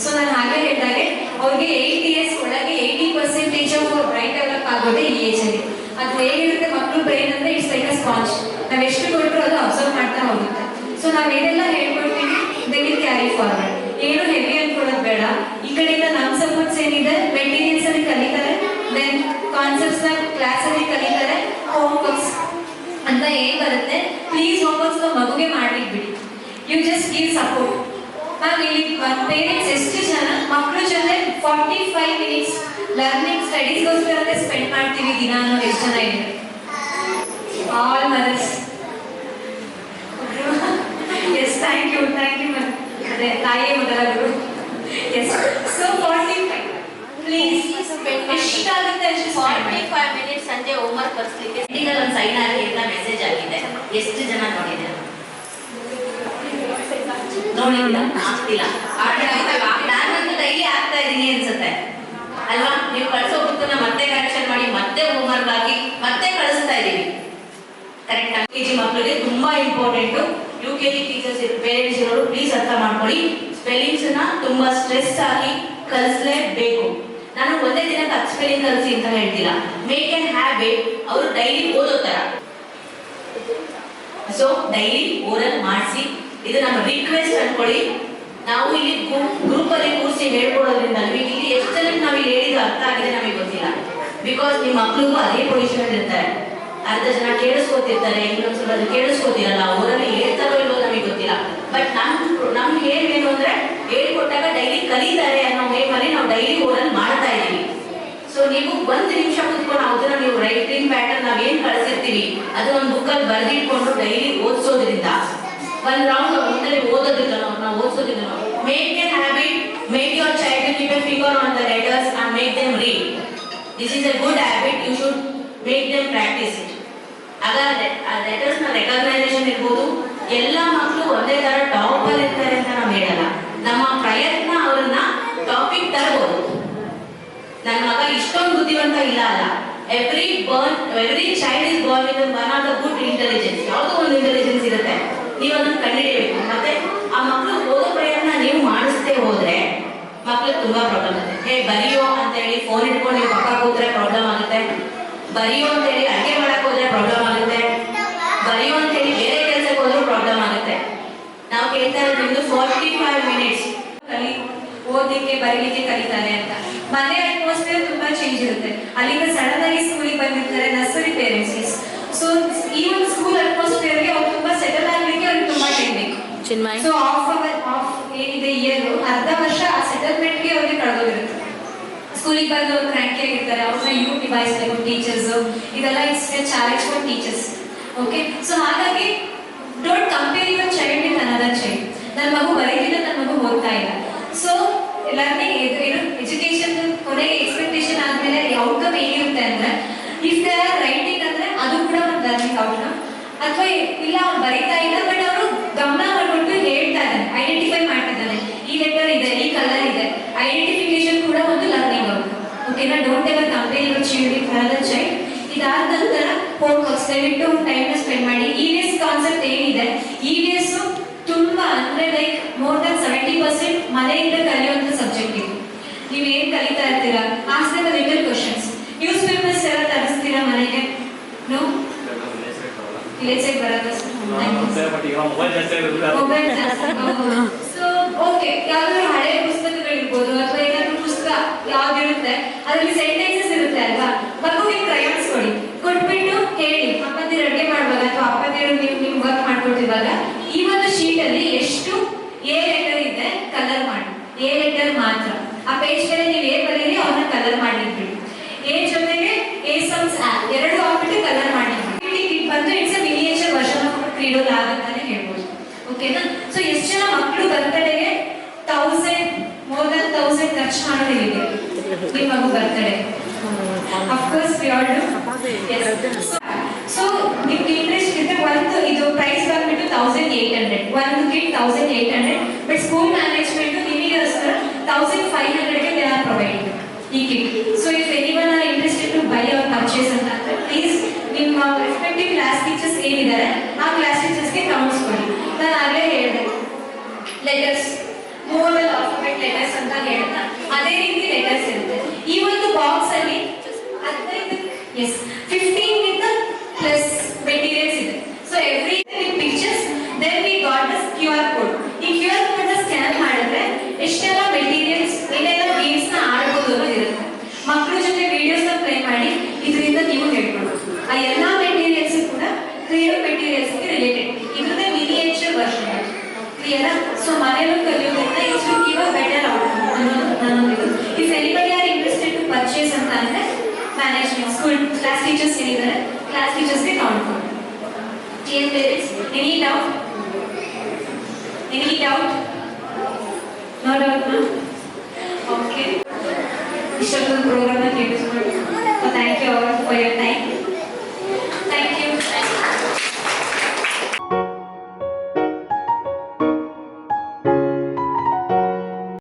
ಸೊ ನಾನು ಹಾಗೆ ಹೇಳಿದಾಗೆ ಅವ್ರಿಗೆ 8 ಇಯರ್ಸ್ ಒಳಗೆ 80% ಬ್ರೈನ್ ಡೆವಲಪ್ ಆಗೋದೇ ಈ ಏಜ್ ಅಲ್ಲಿ. ಅದು ಹೇಗಿರುತ್ತೆ ಮಕ್ಕಳು ಬ್ರೈನ್ ಅಂದ್ರೆ ಇಟ್ಸ್ ಲೈಕ್ ಅ ಸ್ಪಾಂಜ್. ನಾವು ಎಷ್ಟು ಕೊಟ್ಟರು ಅದು ಅಬ್ಸರ್ವ್ ಮಾಡ್ತಾ ಹೋಗುತ್ತೆ. ಸೊ ನಾವೇನೆಲ್ಲ ಹೇಳ್ಕೊಡ್ತೀವಿ ದೇ ವಿಲ್ ಕ್ಯಾರಿ ಫಾರ್ವರ್ಡ್. ಏನು ಹೆವಿ ಅನ್ಕೊಳ್ಳೋದು ಬೇಡ. ಈ ಕಡೆಯಿಂದ ನಮ್ಮ ಸಪೋರ್ಟ್ಸ್ ಏನಿದೆ ಮೆಟೀರಿಯಲ್ಸ್ ಅಲ್ಲಿ ಕಲಿತಾರೆ, ದೆನ್ ಕಾನ್ಸೆಪ್ಟ್ಸ್ ನ ಕ್ಲಾಸ್ ಅಲ್ಲಿ ಕಲಿತಾರೆ. ಹೋಮ್ ವರ್ಕ್ಸ್ ಅಂತ ಏನ್ ಬರುತ್ತೆ ಪ್ಲೀಸ್ ಹೋಮ್ ವರ್ಕ್ಸ್ ಮಗುಗೆ ಮಾಡ್ಲಿಕ್ಕೆ ಬಿಡಿ. You just give support. Ma'am ಇಲ್ಲಿ ಪೇರೆಂಟ್ಸ್ ಎಷ್ಟು ಜನ ಮಕ್ಕಳ ಜೊತೆ 45 ಮಿನಿಟ್ಸ್ ಲರ್ನಿಂಗ್ ಸ್ಟಡೀಸ್ಗೋಸ್ಕರ ಸ್ಪೆಂಡ್ ಮಾಡ್ತೀವಿ ದಿನ ಅನ್ನೋದು ಎಷ್ಟು ಜನ ಇದೆ? All mothers. Yes, thank you ma'am. ಅದೇ ತಾಯಿಯೇ ಮೊದಲ ಗುರು. ಎಸ್. ಸೊ 45 ಪ್ಲೀಸ್ ಎಷ್ಟಾಗುತ್ತೆ ಅಷ್ಟು 45 ಮಿನಿಟ್ಸ್ ಸಂಜೆ ಹೋಮ್ ವರ್ಕ್ ಬರ್ಸ್ಲಿಕ್ಕೆ ಈಗ ಒಂದು ಸೈನ್ ಆಗಿ ಎಲ್ಲ ಮೆಸೇಜ್ ಆಗಿದೆ. ಎಷ್ಟು ಜನ ನೋಡಿದ್ದೀರಾ? ನೋಡಿಲ್ಲ, ಆಗ್ತಿಲ್ಲ. ನಾನಂತೂ ಡೈಲಿ ಆಗ್ತಾ ಇದ್ದೀನಿ ಅನ್ಸುತ್ತೆ ಅಲ್ವಾ? ನೀವು ಕಳಿಸೋ ಬುಕ್ಕನ್ನ ಮತ್ತೆ ಕರೆಕ್ಷನ್ ಮಾಡಿ ಮತ್ತೆ ಹೋಮ್ ವರ್ಕ್ ಹಾಕಿ ಮತ್ತೆ ಕಳಿಸ್ತಾ ಇದ್ದೀವಿ. ಕರೆಕ್ಟ್. UKG ಮಕ್ಕಳಿಗೆ ತುಂಬಾ ಇಂಪಾರ್ಟೆಂಟ್. UKG ಟೀಚರ್ಸ್ ಪೇರೆಂಟ್ಸ್ ಇರೋರು ಪ್ಲೀಸ್ ಅರ್ಥ ಮಾಡ್ಕೊಳ್ಳಿ. ಸ್ಪೆಲ್ಲಿಂಗ್ಸ್ ನ ತುಂಬಾ ಸ್ಟ್ರೆಸ್ ಆಗಿ ಕಲಿಸಲೇಬೇಕು. ನಾನು ಒಂದೇ ದಿನ 10 ಸ್ಪೆಲ್ಲಿಂಗ್ ಕಲಿಸಿ ಅಂತ ಹೇಳ್ತಿಲ್ಲ. Make on habit. ಅವರು ಡೈಲಿ ಓದೋ ತರ. ಸೊ ಡೈಲಿ ಓರಲ್ ಮಾಡಿಸಿ. ಇದು ನಮ್ಮ ರಿಕ್ವೆಸ್ಟ್ ಅನ್ಕೊಳ್ಳಿ. ನಾವು ಇಲ್ಲಿ ಗ್ರೂಪ್ ಅಲ್ಲಿ ಕೂರಿಸಿ ಹೇಳ್ಕೊಡೋದ್ರಿಂದ ಇಲ್ಲಿ ಎಷ್ಟು ಜನಕ್ಕೆ ನಾವು ಇಲ್ಲಿ ಹೇಳಿದ ಅರ್ಥ ಆಗಿದೆ ನಮಗೆ ಗೊತ್ತಿಲ್ಲ. ಬಿಕಾಸ್ ನಿಮ್ಮ ಮಕ್ಕಳಿಗೂ ಅದೇ ಪೊಸಿಷನ್ ಇರ್ತಾರೆ. ಅರ್ಧ ಜನ ಕೇಳಿಸ್ಕೊತಿರ್ತಾರೆ, ಇನ್ನೊಂದ್ಸಲ ಅದು ಕೇಳಿಸ್ಕೊತಿರಲ್ಲ. ಓರಲ್ಲಿ ಹೇಳ್ತಾರೋ ಇಲ್ಲೋ ನಮಗೆ ಗೊತ್ತಿಲ್ಲ. ಬಟ್ ನಮ್ ಏನ್ ಏನು ಅಂದ್ರೆ ಹೇಳ್ಕೊಟ್ಟಾಗ ಡೈಲಿ ಕಲಿತಾರೆ ಅನ್ನೋ ವೇಮಲ್ಲಿ ನಾವು ಡೈಲಿ ಓರಲ್ ಮಾಡ್ತಾ ಇದೀವಿ. ಸೊ ನೀವು 1 ನಿಮಿಷ ಕೂತ್ಕೊಂಡು ಅದನ್ನ ನೀವು ರೈಟಿಂಗ್ ಪ್ಯಾಟರ್ನ್ ನಾವ್ ಏನ್ ಕಳಿಸಿರ್ತೀವಿ ಅದು ಒಂದು ಬುಕ್ಕಲ್ಲಿ ಬರೆದಿಟ್ಕೊಂಡು ಡೈಲಿ ಓದಿಸೋದ್ರಿಂದ ಒಂದು ರೌಂಡ್ ಒಂದಲ್ಲಿ ಓದೋದಿಲ್ಲ, ನಾವು ಓದಿಸೋದಿಲ್ಲ. Make an habit. Make your child keep a finger on the letters and make them read. This is a good habit. You should make them practice it. ಆಗ ಆ ಲೆಟರ್ಸ್ ನ ರೆಕಗ್ನೈಸೇಷನ್ ಇರ್ಬೋದು, ಎಲ್ಲ ಮಕ್ಕಳು ಒಂದೇ ತರ ಟಾಪ್ ಅಲ್ಲಿ ಇರ್ತಾರೆ ಅಂತ ನಾವು ಹೇಳಲ್ಲ. ನಮ್ಮ ಪ್ರಯತ್ನ ಅವ್ರನ್ನ ಟಾಪಿಕ್ ತರಬಹುದು. ನನ್ನ ಮಗ ಇಷ್ಟೊಂದು ಬುದ್ಧಿವಂತ ಇಲ್ಲ ಅಲ್ಲ. Every child is born with one of the good intelligence. ಯಾವುದೋ ಒಂದು ಇಂಟೆಲಿಜೆನ್ಸ್ ಇರುತ್ತೆ, ನೀವು ಅದನ್ನ ಕಂಡುಹಿಡಿಯಬೇಕು. ಮತ್ತೆ ಆ ಮಕ್ಕಳು ಓದೋ ಪ್ರಯತ್ನ ನೀವು ಮಾಡಿಸ್ತೇ ಹೋದ್ರೆ ಮಕ್ಳಿಗೆ ತುಂಬಾ ಪ್ರಾಬ್ಲಮ್ ಆಗುತ್ತೆ. ಹೇ ಬರೆಯೋ ಅಂತ ಹೇಳಿ ಫೋನ್ ಇಟ್ಕೊಂಡು ನೀವು ಪಕ್ಕ ಕೂತ್ರೆ ಪ್ರಾಬ್ಲಮ್ ಆಗುತ್ತೆ. ಬರೆಯೋ ಅಂತ ಹೇಳಿ ಅಡುಗೆ ಮಾಡಕ್ ಹೋದ್ರೆ ಪ್ರಾಬ್ಲಮ್ ಆಗುತ್ತೆ. ಬರೆಯೋ ಅಂತ ಹೇಳಿ ಬೇರೆ ಕೆಲಸಕ್ಕೆ ಹೋದ್ರೂ ಪ್ರಾಬ್ಲಮ್ ಆಗುತ್ತೆ. ನಾವು ಕೇಳ್ತಾ ಇರೋದು 45 ಮಿನಿಟ್ಸ್ ಓದಲಿಕ್ಕೆ ಬರೀಲಿಕ್ಕೆ ಕಲಿತಾರೆ ಅಂತ. ಮನೆ ಅಟ್ಮಾಸ್ಫಿಯರ್ ತುಂಬಾ ಚೇಂಜ್ ಇರುತ್ತೆ. ಅಲ್ಲಿಂದ ಸಡನ್ ಆಗಿ ಸ್ಕೂಲಿಗೆ ಬಂದಿರ್ತಾರೆ ನರ್ಸರಿ ಪೇರೆಂಟ್ಸ್. ಸೊ ಈ ಒಂದು ಸ್ಕೂಲ್ ಅಟ್ಮಾಸ್ಫಿಯರ್ಗೆ ಅವ್ರು ತುಂಬಾ ಸೆಟಲ್ ಆಗಲಿಕ್ಕೆ ಅವ್ರಿಗೆ ತುಂಬಾ ಟೈಮ್ ಬೇಕು. ಸೊ ಆಫ್ ಏನಿದೆ ಇಯರ್ ಅರ್ಧ ವರ್ಷ ಆ ಸೆಟಲ್ಮೆಂಟ್ಗೆ ಅವ್ರಿಗೆ ಕಳೆದೋಗಿರುತ್ತೆ. ಸ್ಕೂಲಿಗೆ ಬಂದು ಅವ್ರು ಕ್ರ್ಯಾಂಕಿ ಆಗಿರ್ತಾರೆ, ಅವ್ರನ್ನ ನಿಭಾಯಿಸಬೇಕು ಟೀಚರ್ಸ್. ಇದೆಲ್ಲ it's challenge for teachers. Okay, so ಹಾಗಾಗಿ don't compare your child with another child. ನನ್ನ ಮಗು ಬರೀತಿಲ್ಲ, ನನ್ನ ಮಗು ಓದ್ತಾ ಇಲ್ಲ. ಸೊ ಲರ್ನಿಂಗ್ ಏನು ಎಜುಕೇಶನ್ ಕೊನೆಗೆ ಎಕ್ಸ್ಪೆಕ್ಟೇಷನ್ ಆದ್ಮೇಲೆ ಔಟ್ಕಮ್ ಏನಿರುತ್ತೆ ಅಂದ್ರೆ ಇಫ್ ದೇ ಆರ್ ರೈಟಿಂಗ್ ಅಂದ್ರೆ ಅದು ಕೂಡ ಒಂದು ಲರ್ನಿಂಗ್ ಔಟ್ಕಮ್. ಅಥವಾ ಇಲ್ಲ ಅವ್ರು ಬರೀತಾ ಇಲ್ಲ ಬಟ್ ಅವರು ಗಮನ ಮಾಡ್ಕೊಂಡು ಹೇಳ್ತಾ ಇದ್ದಾನೆ, ಐಡೆಂಟಿಫೈ ಮಾಡ್ತಿದ್ದಾನೆ, ಈ ಲೆಟರ್ ಇದೆ, ಈ ಕಲರ್ ಇದೆ. ಐಡೆಂಟಿಫಿಕೇಶನ್ ಕೂಡ ಒಂದು ಲರ್ನಿಂಗ್ ಔಟ್ಕಮ್. ಓಕೆನಾ? Don't ever compare your child with another child. ಇದಾದ ನಂತರ ಹೋಮ್ ವರ್ಕ್ಸ್ ದಯವಿಟ್ಟು ಟೈಮ್ನ ಸ್ಪೆಂಡ್ ಮಾಡಿ. EVS ಕಾನ್ಸೆಪ್ಟ್ ಏನಿದೆ, EVS ತುಂಬಾ ಅಂದ್ರೆ ಲೈಕ್ ಮೋರ್ ದನ್ 70% ಮನೆಯಿಂದ ಕಲಿಯುವಂತ ಸಬ್ಜೆಕ್ಟ್ ಇದು. ನೀವು ಏನ್ ಕಲಿತಾ ಇರ್ತೀರಾ, ask them little questions. News papers ಎಲ್ಲ ತರಿಸ್ತೀರಾ ಮನೆಗೆ? ನೋ, ವಿಲೇಜ್ ಬರಲ್ಲ ಸರ್. ಮೊಬೈಲ್. ಸೊ ಓಕೆ, ಯಾವ್ದಾದ್ರು ಹಳೆ ಪುಸ್ತಕಗಳಿರ್ಬೋದು ಅಥವಾ ಏನಾದ್ರು ಪುಸ್ತಕ ಯಾವ್ದಿರುತ್ತೆ ಅದರಲ್ಲಿ ಸೆಂಟೆನ್ಸಸ್ ಇರುತ್ತೆ ಅಲ್ವಾ, ಮಗುಗೆ ಕ್ರಯಾನ್ಸ್ ಕೊಡಿ, ಕೊಟ್ಬಿಟ್ಟು ಹೇಳಿ ಅಪ್ಪಂದಿರು ಅಡುಗೆ ಮಾಡುವಾಗ ಅಥವಾ ಅಪ್ಪಂದಿರು ನೀವು ವರ್ಕ್ ಮಾಡ್ಕೊಳ್ತಿವಾಗ ಈ ಒಂದು ಶೀಟ್ ಅಲ್ಲಿ ಎಷ್ಟು ಎ ಲೆಟರ್ ಇದೆ ಕಲರ್ ಮಾಡಿ. ಎ ಲೆಟರ್ ಮಾತ್ರ ಆ ಪೇಜ್ ಮೇಲೆ ನೀವು ಏನ್ ಬರೀರಿ ಅವ್ರನ್ನ ಕಲರ್ ಮಾಡಿದ್ಬಿಡಿ. ಎ ಜೊತೆಗೆ ಎ ಸಮ್ಸ್ ಎರಡು ಆಗ್ಬಿಟ್ಟು ಕಲರ್ ಮಾಡಿ ಬಂದು it's a miniature version of Kreedo lab ಅಂತಾನೆ ಹೇಳ್ಬೋದು. ಓಕೆನಾ? ಸೊ ಎಷ್ಟು ಜನ ಮಕ್ಕಳು ಬರ್ತಡೆಗೆ 1000 ಮೋರ್ ದನ್ 1000 ಖರ್ಚು ಮಾಡೋದಿದೆ ನಿಮ್ಮ ಮಗು birthday? Of course we all do. So ನಿಮ್ಗೆ ಇಂಟ್ರೆಸ್ಟ್ ಇದ್ರೆ ಒಂದು ಇದು ಪ್ರೈಸ್ ಬಂದ್ಬಿಟ್ಟು 1800, ಒಂದು ಕಿಟ್ 1800. ಬಟ್ ಸ್ಕೂಲ್ ಮ್ಯಾನೇಜ್ಮೆಂಟ್ ನಿಮಗೋಸ್ಕರ 1500ಗೆ ದೇ ಆರ್ ಪ್ರೊವೈಡಿಂಗ್ ಈ kit. So if anyone are interested to buy our purchase ಅಂತ ಅಂದ್ರೆ ಪ್ಲೀಸ್ ನಿಮ್ಮ ರೆಸ್ಪೆಕ್ಟಿವ್ ಕ್ಲಾಸ್ ಟೀಚರ್ಸ್ ಏನಿದ್ದಾರೆ ಆ ಕ್ಲಾಸ್ ಟೀಚರ್ಸ್ಗೆ ಕಮೆಂಟ್ಸ್ ಕೊಡಿ. ನಾನು ಆಗಲೇ ಹೇಳಿದೆ ಲೆಟರ್ಸ್, ಮೂವಲ್ ಆಲ್ಫಾಬೆಟ್ ಲೆಟರ್ಸ್ ಅಂತ ಹೇಳ್ತಾ ಅದೇ ರೀತಿ ಲೆಟರ್ಸ್ ಇರುತ್ತೆ. ಈ ಒಂದು ಬಾಕ್ಸ್ ಅಲ್ಲಿ 15 with plus materials ಇದೆ. So every pictures then we got the QR code. ಈ QR ಕೋಡ್ ಸ್ಕ್ಯಾನ್ ಮಾಡಿದ್ರೆ ಎಷ್ಟೆಲ್ಲ ಮೆಟೀರಿಯಲ್ಸ್ ಏನೆಲ್ಲ ಗೇಮ್ಸ್ ನ ಆಡಬಹುದು ಅನ್ನೋದು ಇರುತ್ತೆ. ಮಕ್ಕಳ ಜೊತೆ ವಿಡಿಯೋಸ್ ನ ಪ್ಲೇ ಮಾಡಿ ಇದರಿಂದ ನೀವು ಹೇಳ್ಕೊಳ್ಬೋದು. ಆ ಎಲ್ಲಾ ಮೆಟೀರಿಯಲ್ಸ್ ಕೂಡ ಕ್ರಿಯೇಟಿವ್ ಮೆಟೀರಿಯಲ್ಸ್ ಗೆ ರಿಲೇಟೆಡ್. ಇದ್ರದ್ದೇ ಮಿನಿಯೇಚರ್ ವರ್ಷನ್. ಕ್ಲಿಯರ್? ಸೊ ಮನೆಯಲ್ಲೂ ಕಲಿಯೋದ್ರಿಂದ it will give a better outcome ಅನ್ನೋದು ನನ್ನೊಂದಿದೆ. If anybody are interested to purchase ಅಂತ ಅಂದ್ರೆ ಮ್ಯಾನೇಜ್ಮೆಂಟ್ ಸ್ಕೂಲ್ ಕ್ಲಾಸ್ ಟೀಚರ್ಸ್ ಏನಿದ್ದಾರೆ ಕ್ಲಾಸ್ ಟೀಚರ್ಸ್ಗೆ ಕಾಂಟ್ಯಾಕ್ಟ್ ಮಾಡಿ. Dear parents, any doubt? Any doubt? No doubt, no? Okay. ಇಷ್ಟೊಂದು ಪ್ರೋಗ್ರಾಮ್ ಕೇಳಿಸ್ಕೊಂಡು thank you all for your time.